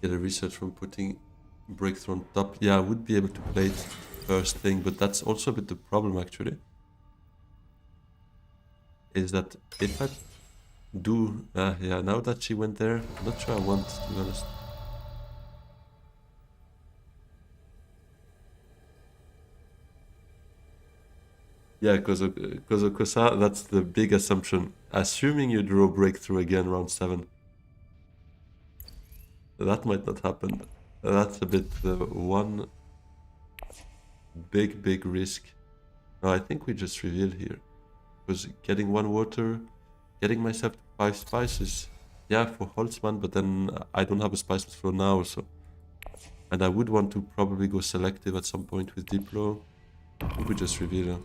Get a research from putting breakthrough on top. Yeah, I would be able to play it first thing, but that's also a bit the problem actually. Is that if I do... yeah, now that she went there, I'm not sure I want, to be honest. Yeah, because of Kosa, that's the big assumption. Assuming you draw breakthrough again round 7. That might not happen. That's a bit the one big risk. No, I think we just reveal here. Because getting 1 water, getting myself 5 spices, yeah, for Holtzman, but then I don't have a spice flow now, so And I would want to probably go selective at some point with Diplo. I think we just reveal it.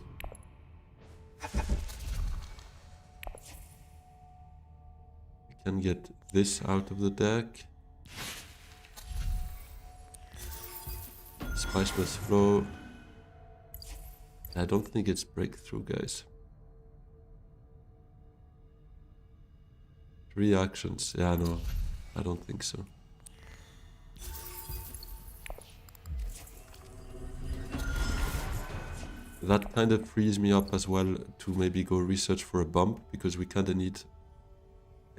We can get this out of the deck. Spiceless Flow. I don't think it's breakthrough, guys. 3 actions. Yeah, no, I don't think so. That kind of frees me up as well to maybe go research for a bump, because we kind of need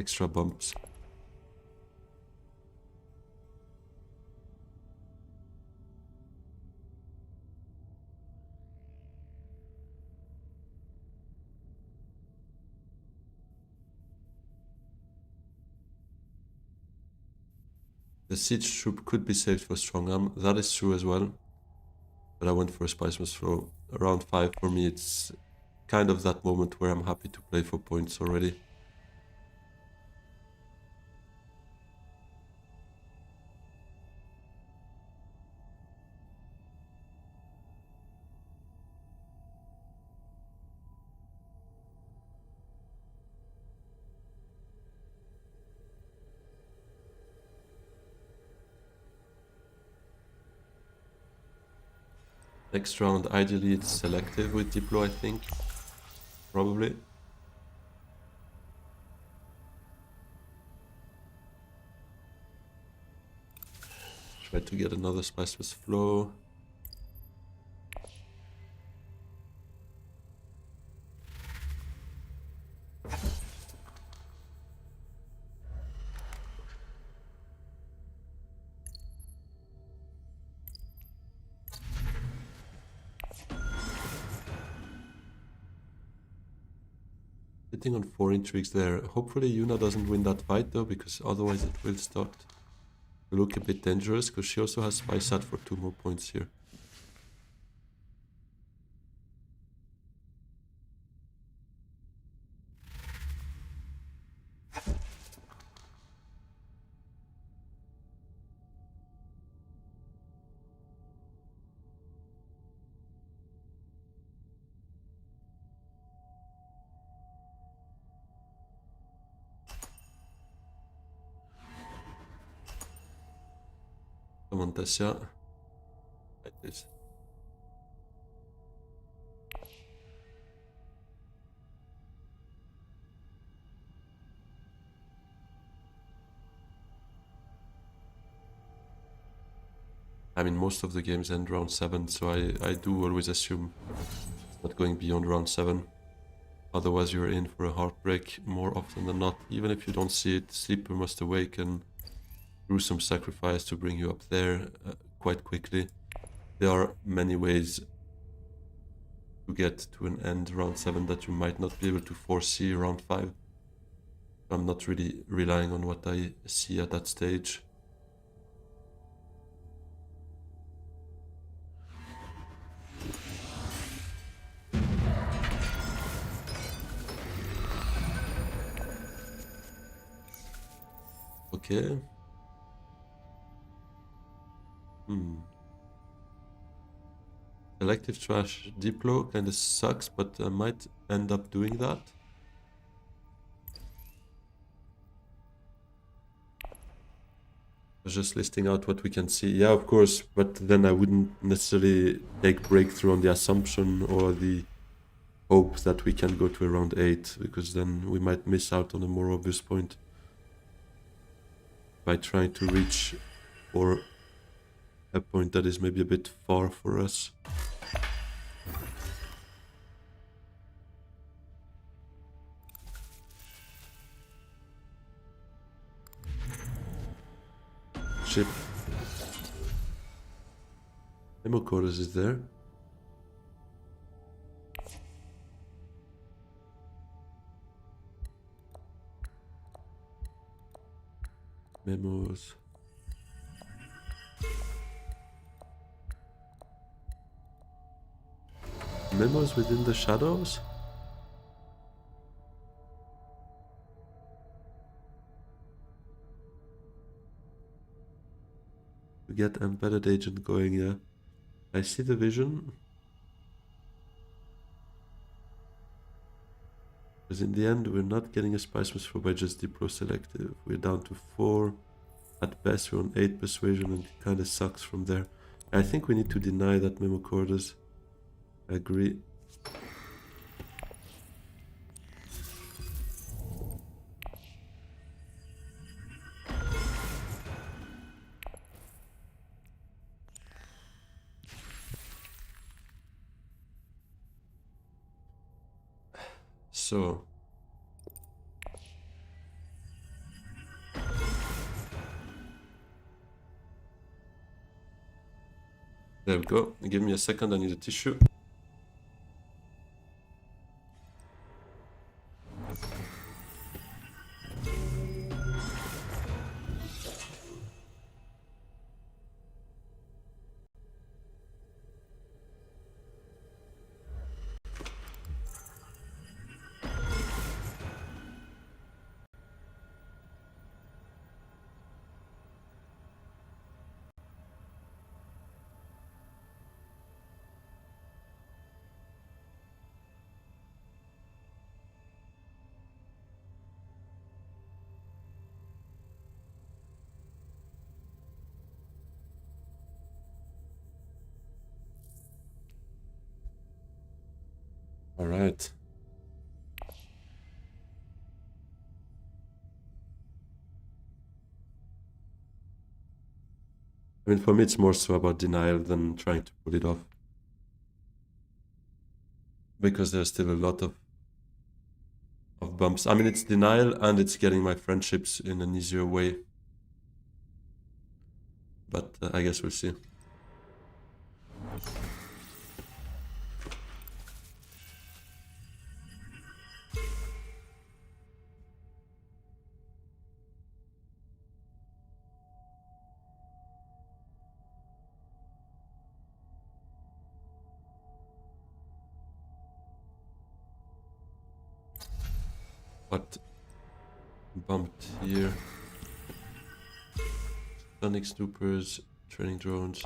extra bumps. The Siege Troop could be saved for Strong Arm. That is true as well. But I went for a Spiceman's Throw. Around 5 for me, it's kind of that moment where I'm happy to play for points already. Next round, ideally it's selective with Diplo, I think. Probably. Try to get another Spiceless Flow. Sitting on 4 intrigues there. Hopefully Yuna doesn't win that fight though, because otherwise it will start to look a bit dangerous, because she also has Spy Sat for 2 more points here. Come on, Tessia. Like this. I mean, most of the games end round 7, so I do always assume it's not going beyond round 7. Otherwise, you're in for a heartbreak more often than not. Even if you don't see it, Sleeper must awaken through some sacrifice to bring you up there quite quickly. There are many ways to get to an end round 7 that you might not be able to foresee round 5. I'm not really relying on what I see at that stage. Okay. Selective trash Diplo kinda sucks, but I might end up doing that. Just listing out what we can see. Yeah, of course, but then I wouldn't necessarily take breakthrough on the assumption or the hope that we can go to around 8, because then we might miss out on a more obvious point by trying to reach for a point that is maybe a bit far for us. Ship. Hemochorus is there. Memos. Memos within the shadows? to get embedded agent going, yeah. I see the vision. Because in the end, we're not getting a spice through by just Diplo selective. We're down to 4. At best, we're on 8 persuasion, and it kind of sucks from there. I think we need to deny that memo quarters. I agree. So there we go. Give me a second, I need a tissue. All right. I mean, for me, it's more so about denial than trying to pull it off. Because there's still a lot of bumps. I mean, it's denial and it's getting my friendships in an easier way. But I guess we'll see. But bumped here. Sonic Snoopers, training drones.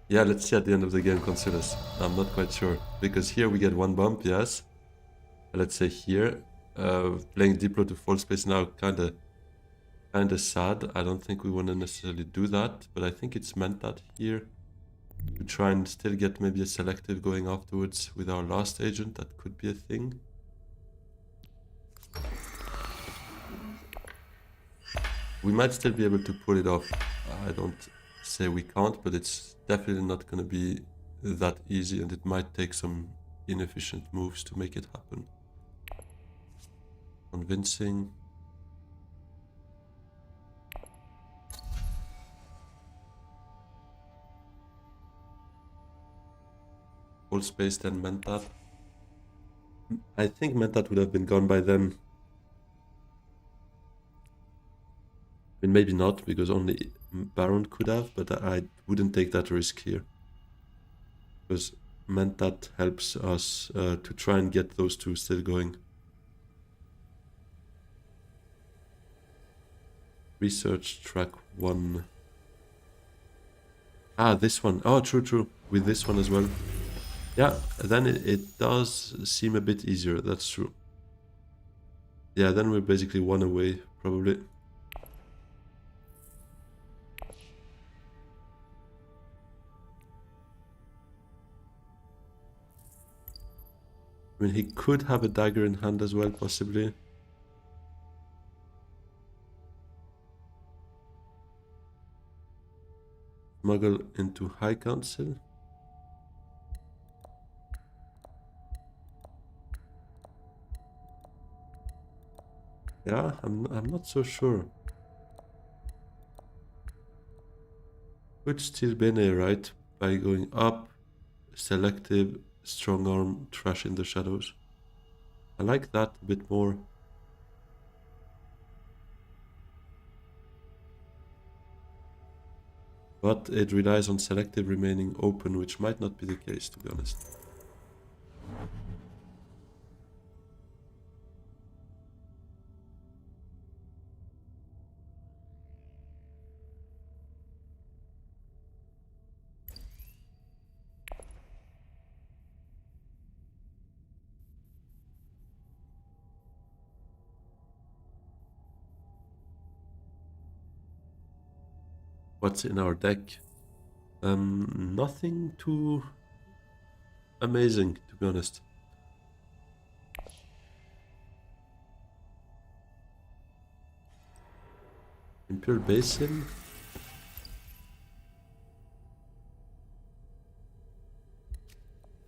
Yeah, let's see at the end of the game, considers. I'm not quite sure. Because here we get one bump, yes. Let's say here. Playing Diplo to full space now kinda sad. I don't think we want to necessarily do that, but I think it's meant that here to try and still get maybe a selective going afterwards with our last agent. That could be a thing. We might still be able to pull it off. I don't say we can't, but it's definitely not going to be that easy, and it might take some inefficient moves to make it happen. Convincing. Full space then meant that. I think meant that would have been gone by then. I mean, maybe not, because only Baron could have, but I wouldn't take that risk here. Because meant that helps us to try and get those two still going. Research track 1. Ah, this one. Oh, true. With this one as well. Yeah, then it does seem a bit easier, that's true. Yeah, then we're basically one away, probably. I mean, he could have a dagger in hand as well, possibly. Smuggle into High Council. Yeah, I'm not so sure. Could still Bene, right? By going up, selective, strong arm, trash in the shadows. I like that a bit more. But it relies on selective remaining open, which might not be the case, to be honest. What's in our deck? Nothing too amazing, to be honest. Imperial Basin.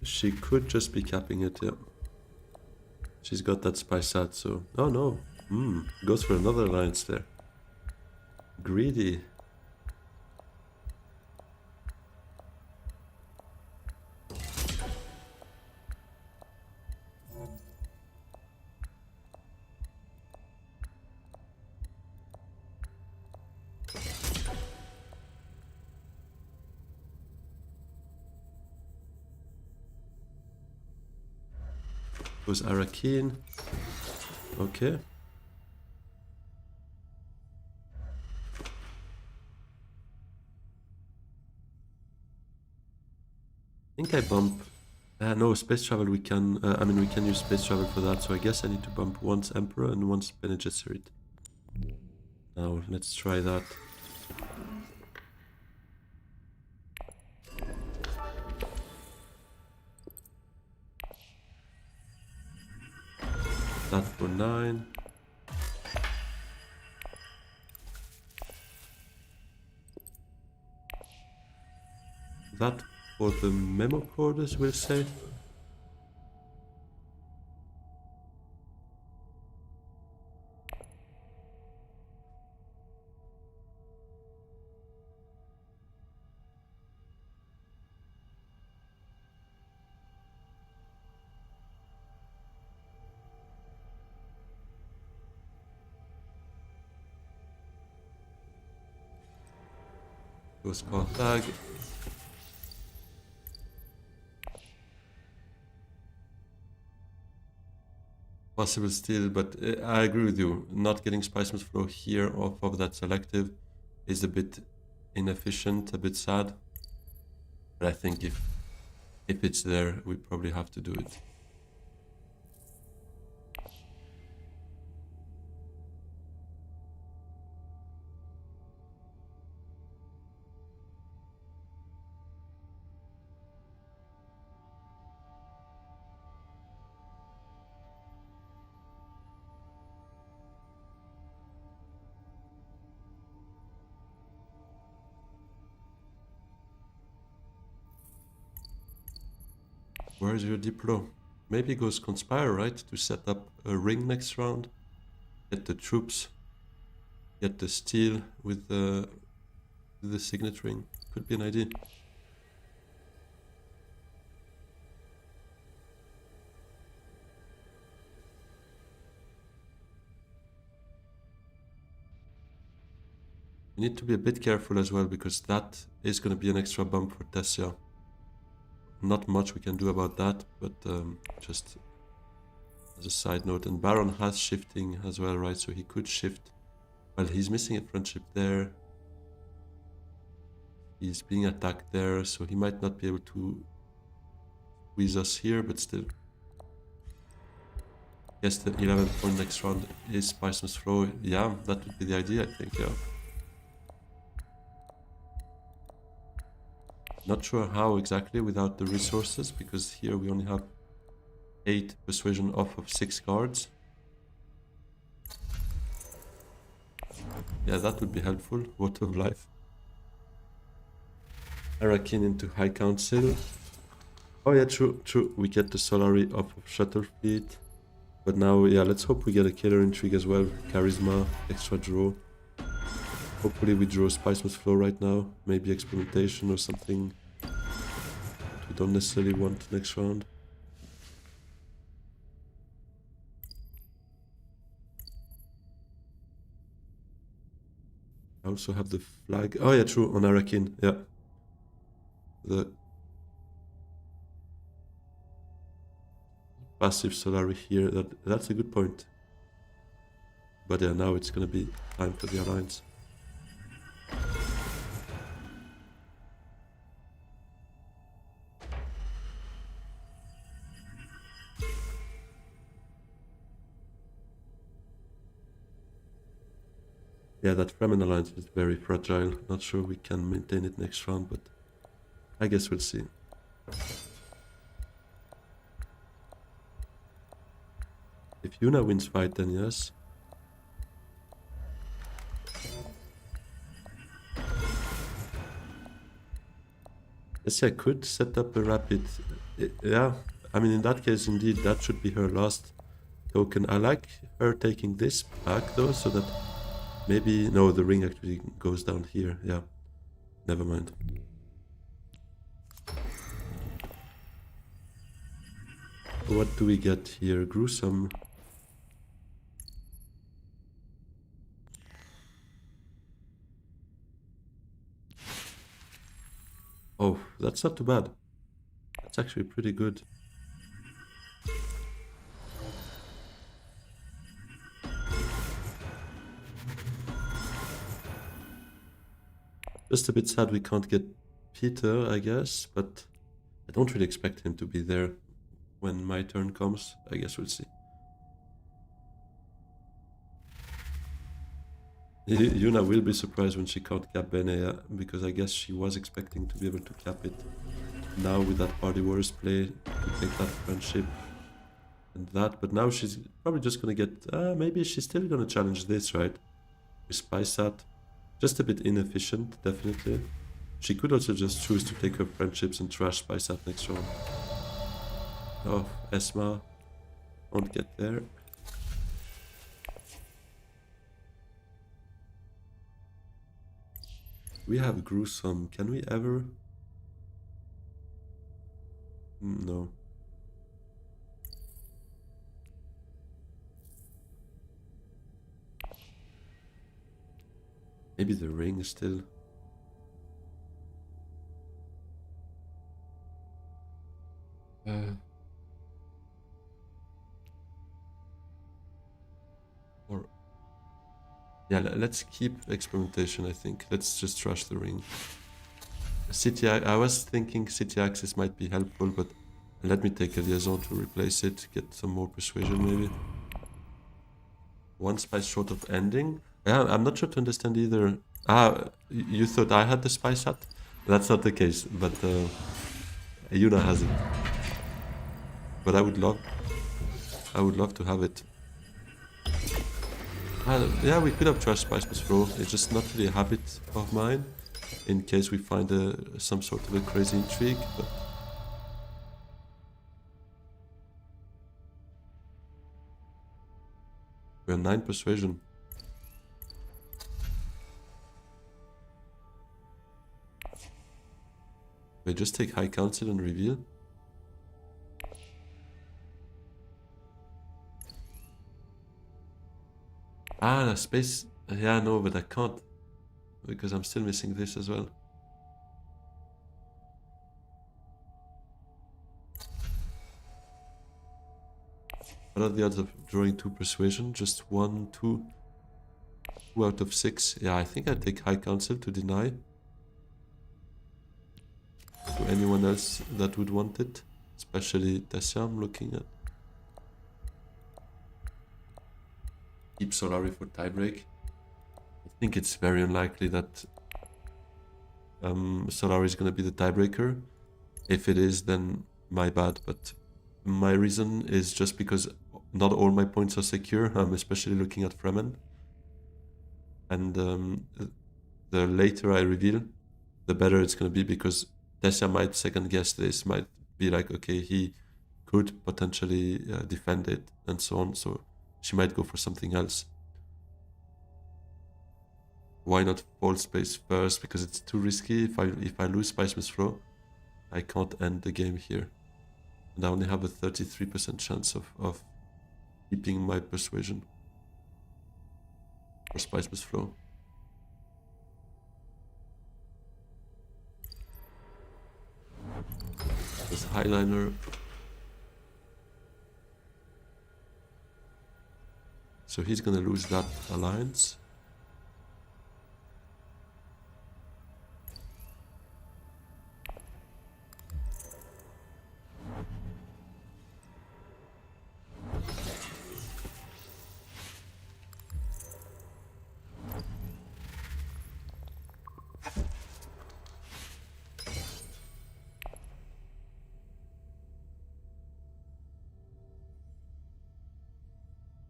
She could just be capping it, yeah. She's got that spice out, so... Oh no! Goes for another alliance there. Greedy. Goes Arakeen. Okay. I think I bump... no, space travel we can... I mean, we can use space travel for that, so I guess I need to bump once Emperor and once Bene Gesserit. Now, let's try that. That for 9. That for the memo corders, we'll say. Goes Carthag. Possible steal, but I agree with you. Not getting Spiceman's Flow here off of that selective is a bit inefficient, a bit sad. But I think if it's there, we probably have to do it. Where is your Diplo? Maybe it goes Conspire, right? To set up a ring next round. Get the troops. Get the steel with the signet ring. Could be an idea. You need to be a bit careful as well, because that is going to be an extra bump for Tessia. Not much we can do about that, but just as a side note. And Baron has shifting as well, right? So he could shift. Well, he's missing a friendship there. He's being attacked there, so he might not be able to squeeze us here, but still. Yes, the 11 point next round is Bison's Flow. Yeah, that would be the idea, I think, yeah. Not sure how exactly without the resources, because here we only have 8 persuasion off of 6 cards. Yeah, that would be helpful. Water of Life. Arakin into High Council. Oh yeah, true. We get the Solari off of Shuttle Fleet. But now, yeah, let's hope we get a Killer Intrigue as well. Charisma, extra draw. Hopefully we draw Spiceman's Flow right now. Maybe Experimentation or something we don't necessarily want next round. I also have the flag. Oh yeah, true, on Arakin, yeah. The passive Solari here, that's a good point. But yeah, now it's gonna be time for the Alliance. Yeah, that Fremen alliance is very fragile. Not sure we can maintain it next round, but I guess we'll see. If Yuna wins fight, then yes. Yes, I could set up a rapid. Yeah, I mean, in that case, indeed, that should be her last token. I like her taking this back, though, so that maybe... No, the ring actually goes down here. Yeah, never mind. What do we get here? Gruesome. Oh, that's not too bad. That's actually pretty good. Just a bit sad we can't get Peter, I guess, but I don't really expect him to be there when my turn comes. I guess we'll see. Yuna will be surprised when she can't cap Benea, because I guess she was expecting to be able to cap it. Now with that Party Wars play, to take that friendship and that, but now she's probably just gonna get... maybe she's still gonna challenge this, right? With Spysat. Just a bit inefficient, definitely. She could also just choose to take her friendships and trash Spysat next round. Oh, Esma won't get there. We have Gruesome. Can we ever? No. Maybe the ring still. Or... Yeah, let's keep experimentation, I think. Let's just trash the ring. City, I was thinking City Axis might be helpful, but let me take a liaison to replace it, get some more persuasion maybe. One spice short of ending? Yeah, I'm not sure to understand either. You thought I had the spice hat? That's not the case, but Yuna has it. But I would love to have it. Yeah, we could have trashed Spice Miss Row. It's just not really a habit of mine, in case we find some sort of a crazy intrigue. But we're 9 persuasion. We just take High Council and reveal. The space. Yeah, no, but I can't, because I'm still missing this as well. What are the odds of drawing 2 persuasion? Just 1, 2. 2 out of 6. Yeah, I think I'd take High Council to deny. To anyone else that would want it. Especially Tessia, I'm looking at. Keep Solari for tiebreak. I think it's very unlikely that Solari is going to be the tiebreaker. If it is, then my bad. But my reason is just because not all my points are secure. I'm especially looking at Fremen. And the later I reveal, the better it's going to be, because Tessia might second guess this, might be like, okay, he could potentially defend it and so on. So she might go for something else. Why not Fall Space first? Because it's too risky. If I lose Spice Miss Throw, I can't end the game here. And I only have a 33% chance of keeping my persuasion for Spice Miss Flow. This Highliner. So he's gonna lose that alliance.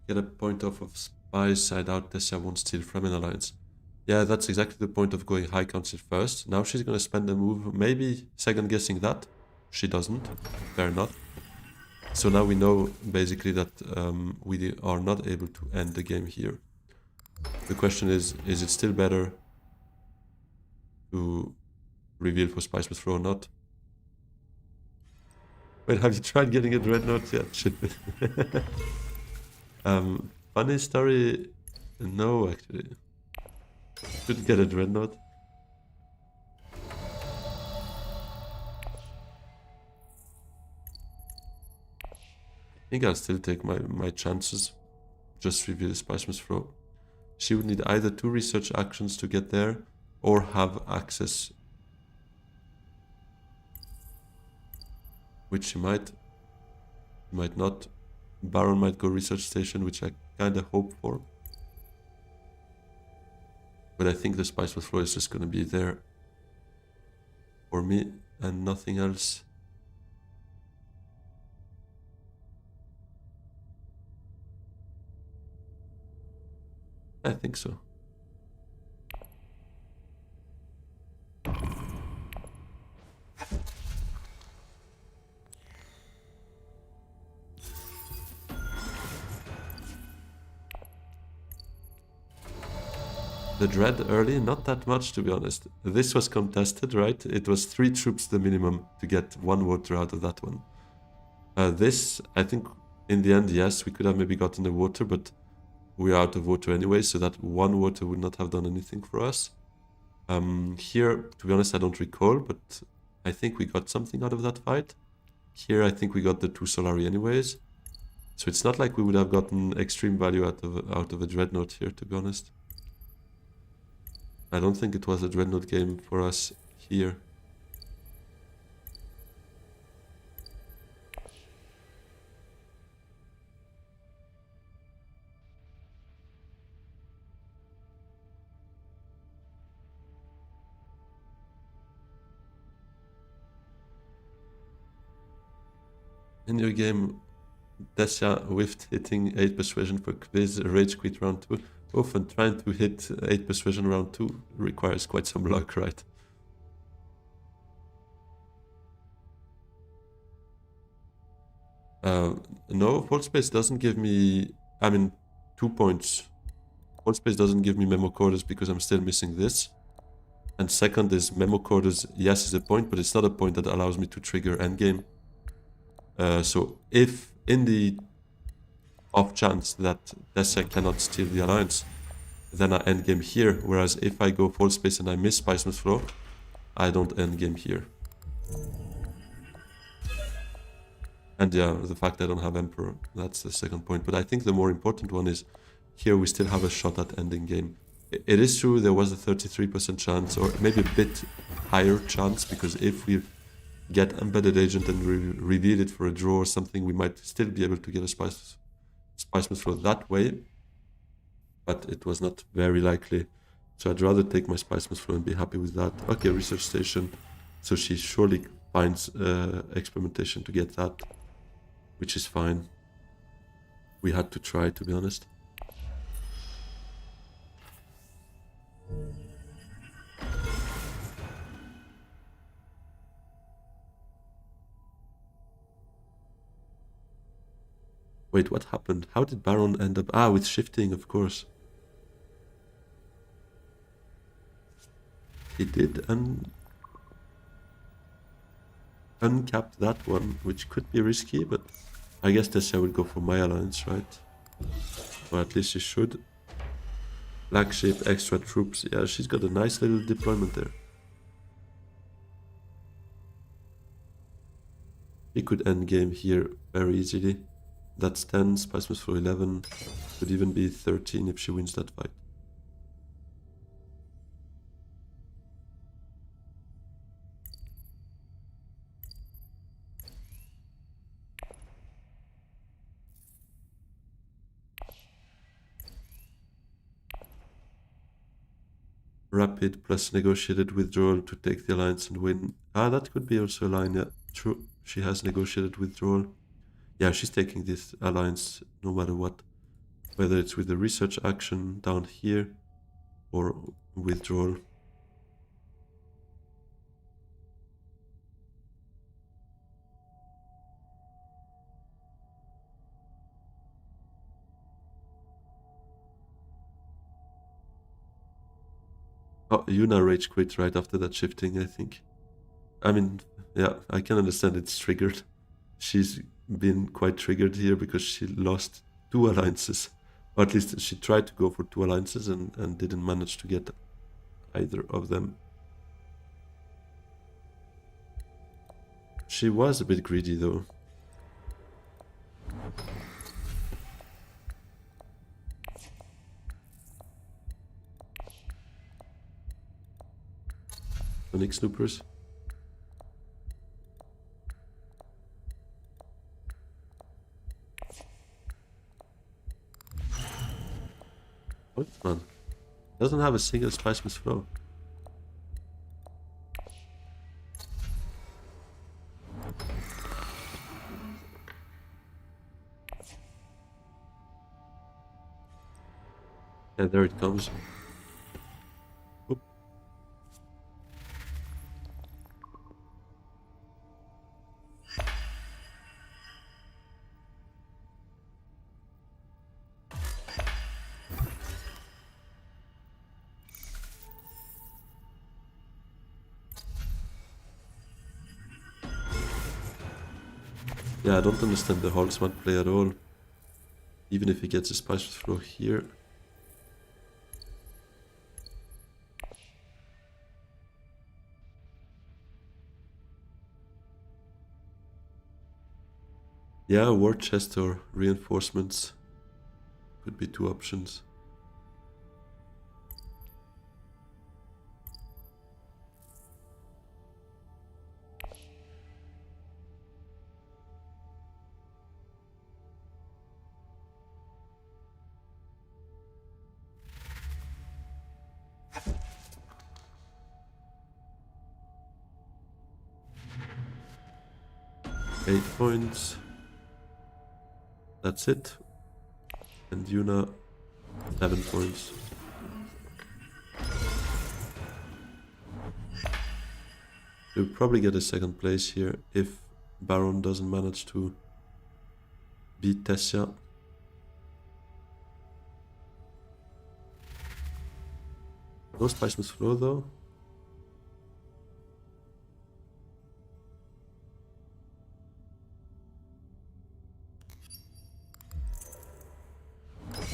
Get a point off of Spy's side out. Tessia won't steal from an alliance. Yeah, that's exactly the point of going High Council first. Now she's gonna spend a move, maybe second guessing that. She doesn't. Fair enough. So now we know basically that we are not able to end the game here. The question is it still better to reveal for Spice Throw or not? Wait, have you tried getting a Dreadnought yet? Shit. Funny story, no actually. Couldn't get a Dreadnought. I think I'll still take my chances. Just reveal Spiceman's Throw. She would need either 2 research actions to get there or have access. Which she might not. Baron might go research station, which I kinda hope for. But I think the Spiceman's Throw is just gonna be there for me and nothing else. I think so. The Dread early, not that much to be honest. This was contested, right? It was 3 troops the minimum to get 1 water out of that one. This, I think, in the end, yes, we could have maybe gotten the water, but we are out of water anyway, so that 1 water would not have done anything for us. Here, to be honest, I don't recall, but I think we got something out of that fight. Here, I think we got the 2 Solari anyways. So it's not like we would have gotten extreme value out of a Dreadnought here, to be honest. I don't think it was a Dreadnought game for us here. In your game, Desha whiffed hitting 8 persuasion for quiz, rage quit round 2. Often trying to hit 8 persuasion round 2 requires quite some luck, right? No, Vault Space doesn't give me... I mean, 2 points. Vault Space doesn't give me Memo Quarters because I'm still missing this. And second is Memo Quarters, yes, is a point, but it's not a point that allows me to trigger endgame. So if in the off chance that Desha cannot steal the alliance, then I endgame here, whereas if I go full space and I miss Spiceman's Flow, I don't endgame here. And yeah, the fact I don't have Emperor, that's the second point. But I think the more important one is, here we still have a shot at ending game. It is true there was a 33% chance, or maybe a bit higher chance, because if we get Embedded Agent and reveal it for a draw or something, we might still be able to get a Spiceman's Flow that way. But it was not very likely. So I'd rather take my Spiceman's Flow and be happy with that. Okay, research station. So she surely finds experimentation to get that, which is fine. We had to try, to be honest. Wait, what happened? How did Baron end up? Ah, with shifting, of course. He did uncap that one, which could be risky, but I guess Tessia would go for my alliance, right? Or at least she should. Black shape, extra troops. Yeah, she's got a nice little deployment there. He could end game here very easily. That's 10, Spiceman's for 11. Could even be 13 if she wins that fight. Rapid plus negotiated withdrawal to take the alliance and win. Ah, that could be also a line, yeah. True, she has negotiated withdrawal. Yeah, she's taking this alliance no matter what. whether it's with the research action down here or withdrawal. Oh, Yuna rage quit right after that shifting, I think. I mean, yeah, I can understand it's triggered. She's been quite triggered here because she lost 2 alliances. Or at least she tried to go for 2 alliances and didn't manage to get either of them. She was a bit greedy though. Sonic Snoopers. What man? Doesn't have a single Spiceman's Flow. And there it comes. Oop. Yeah, I don't understand the Holzman play at all. Even if he gets a Spiceman's Flow here. Yeah, war chest or reinforcements could be 2 options. Eight points. That's it. And Yuna, 7 points. We'll probably get a 2nd place here if Baron doesn't manage to beat Tessia. No Spiceman's Flow though.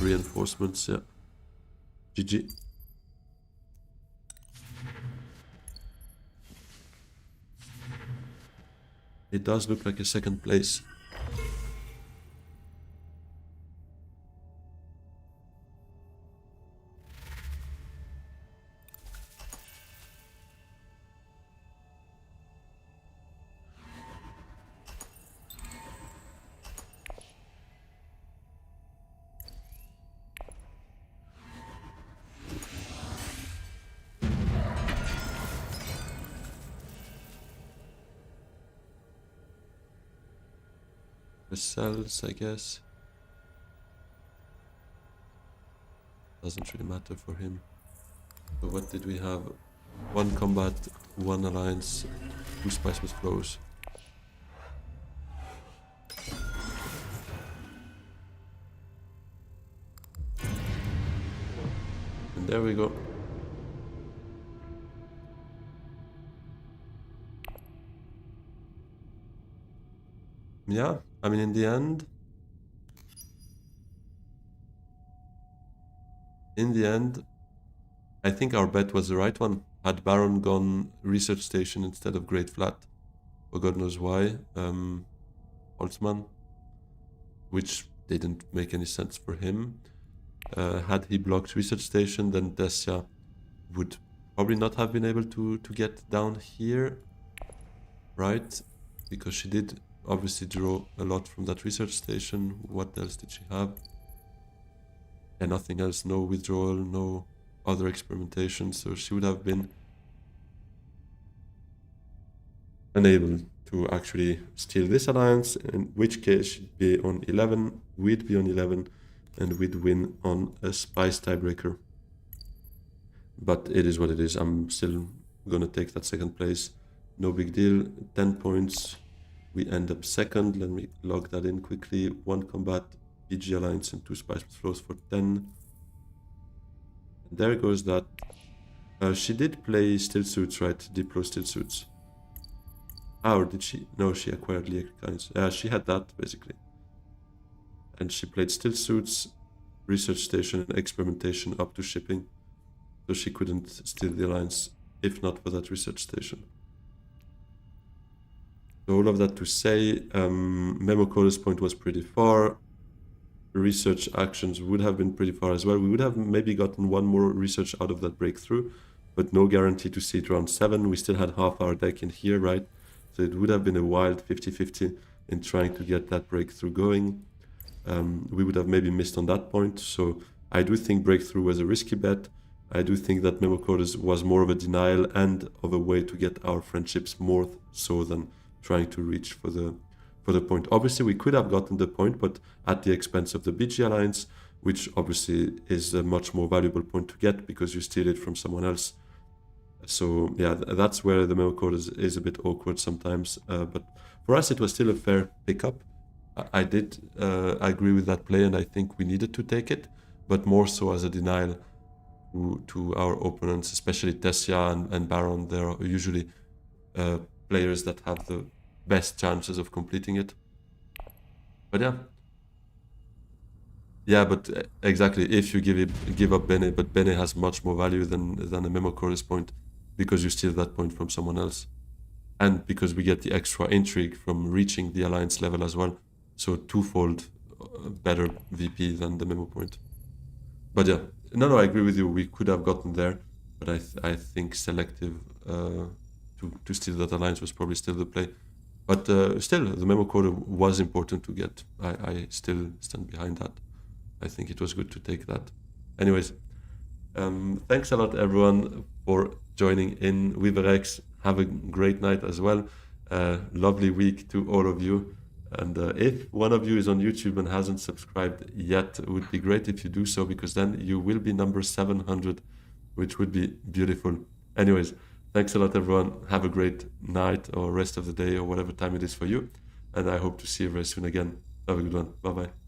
Reinforcements, yeah. GG. It does look like a 2nd place. Cells, I guess. Doesn't really matter for him. So what did we have? 1 combat, 1 alliance, 2 Spiceman's Flows. And there we go. Yeah, I mean, in the end, I think our bet was the right one. Had Baron gone research station instead of Great Flat, for God knows why, Holtzman, which didn't make any sense for him. Had he blocked research station, then Tessia would probably not have been able to get down here, right? Because she did obviously draw a lot from that research station. What else did she have? And nothing else, no withdrawal, no other experimentation, so she would have been unable to actually steal this alliance, in which case she'd be on 11, we'd be on 11, and we'd win on a spice tiebreaker. But it is what it is. I'm still gonna take that second place. No big deal. 10 points. We end up second. Let me log that in quickly. 1 combat, PG Alliance, and 2 spice flows for 10. And there goes that. She did play still suits, right? Diplo still suits. Ah, or did she? No, she acquired Liekines. Yeah, she had that basically. And she played still suits, research station, and experimentation up to shipping. So she couldn't steal the alliance if not for that research station. So all of that to say, Memo Coda's point was pretty far. Research actions would have been pretty far as well. We would have maybe gotten one more research out of that breakthrough, but no guarantee to see it round 7. We still had half our deck in here, right? So it would have been a wild 50-50 in trying to get that breakthrough going. We would have maybe missed on that point. So I do think breakthrough was a risky bet. I do think that Memo Codas was more of a denial and of a way to get our friendships more so than trying to reach for the point. Obviously, we could have gotten the point, but at the expense of the BG Alliance, which obviously is a much more valuable point to get because you steal it from someone else. So yeah, that's where the Memo Code is a bit awkward sometimes. But for us, it was still a fair pickup. I did agree with that play, and I think we needed to take it, but more so as a denial to our opponents, especially Tessia and Baron. They're usually players that have the best chances of completing it. But yeah, but exactly, if you give up Bene, but Bene has much more value than a Memo Chorus point because you steal that point from someone else. And because we get the extra intrigue from reaching the alliance level as well. So twofold better VP than the Memo point. But yeah, no, I agree with you. We could have gotten there, but I think selective to steal that alliance was probably still the play. But still, the Memo Quota was important to get. I still stand behind that. I think it was good to take that. Anyways, thanks a lot, everyone, for joining in Weaverex. Have a great night as well. Lovely week to all of you. And if one of you is on YouTube and hasn't subscribed yet, it would be great if you do so, because then you will be number 700, which would be beautiful. Anyways, thanks a lot, everyone. Have a great night or rest of the day or whatever time it is for you. And I hope to see you very soon again. Have a good one. Bye-bye.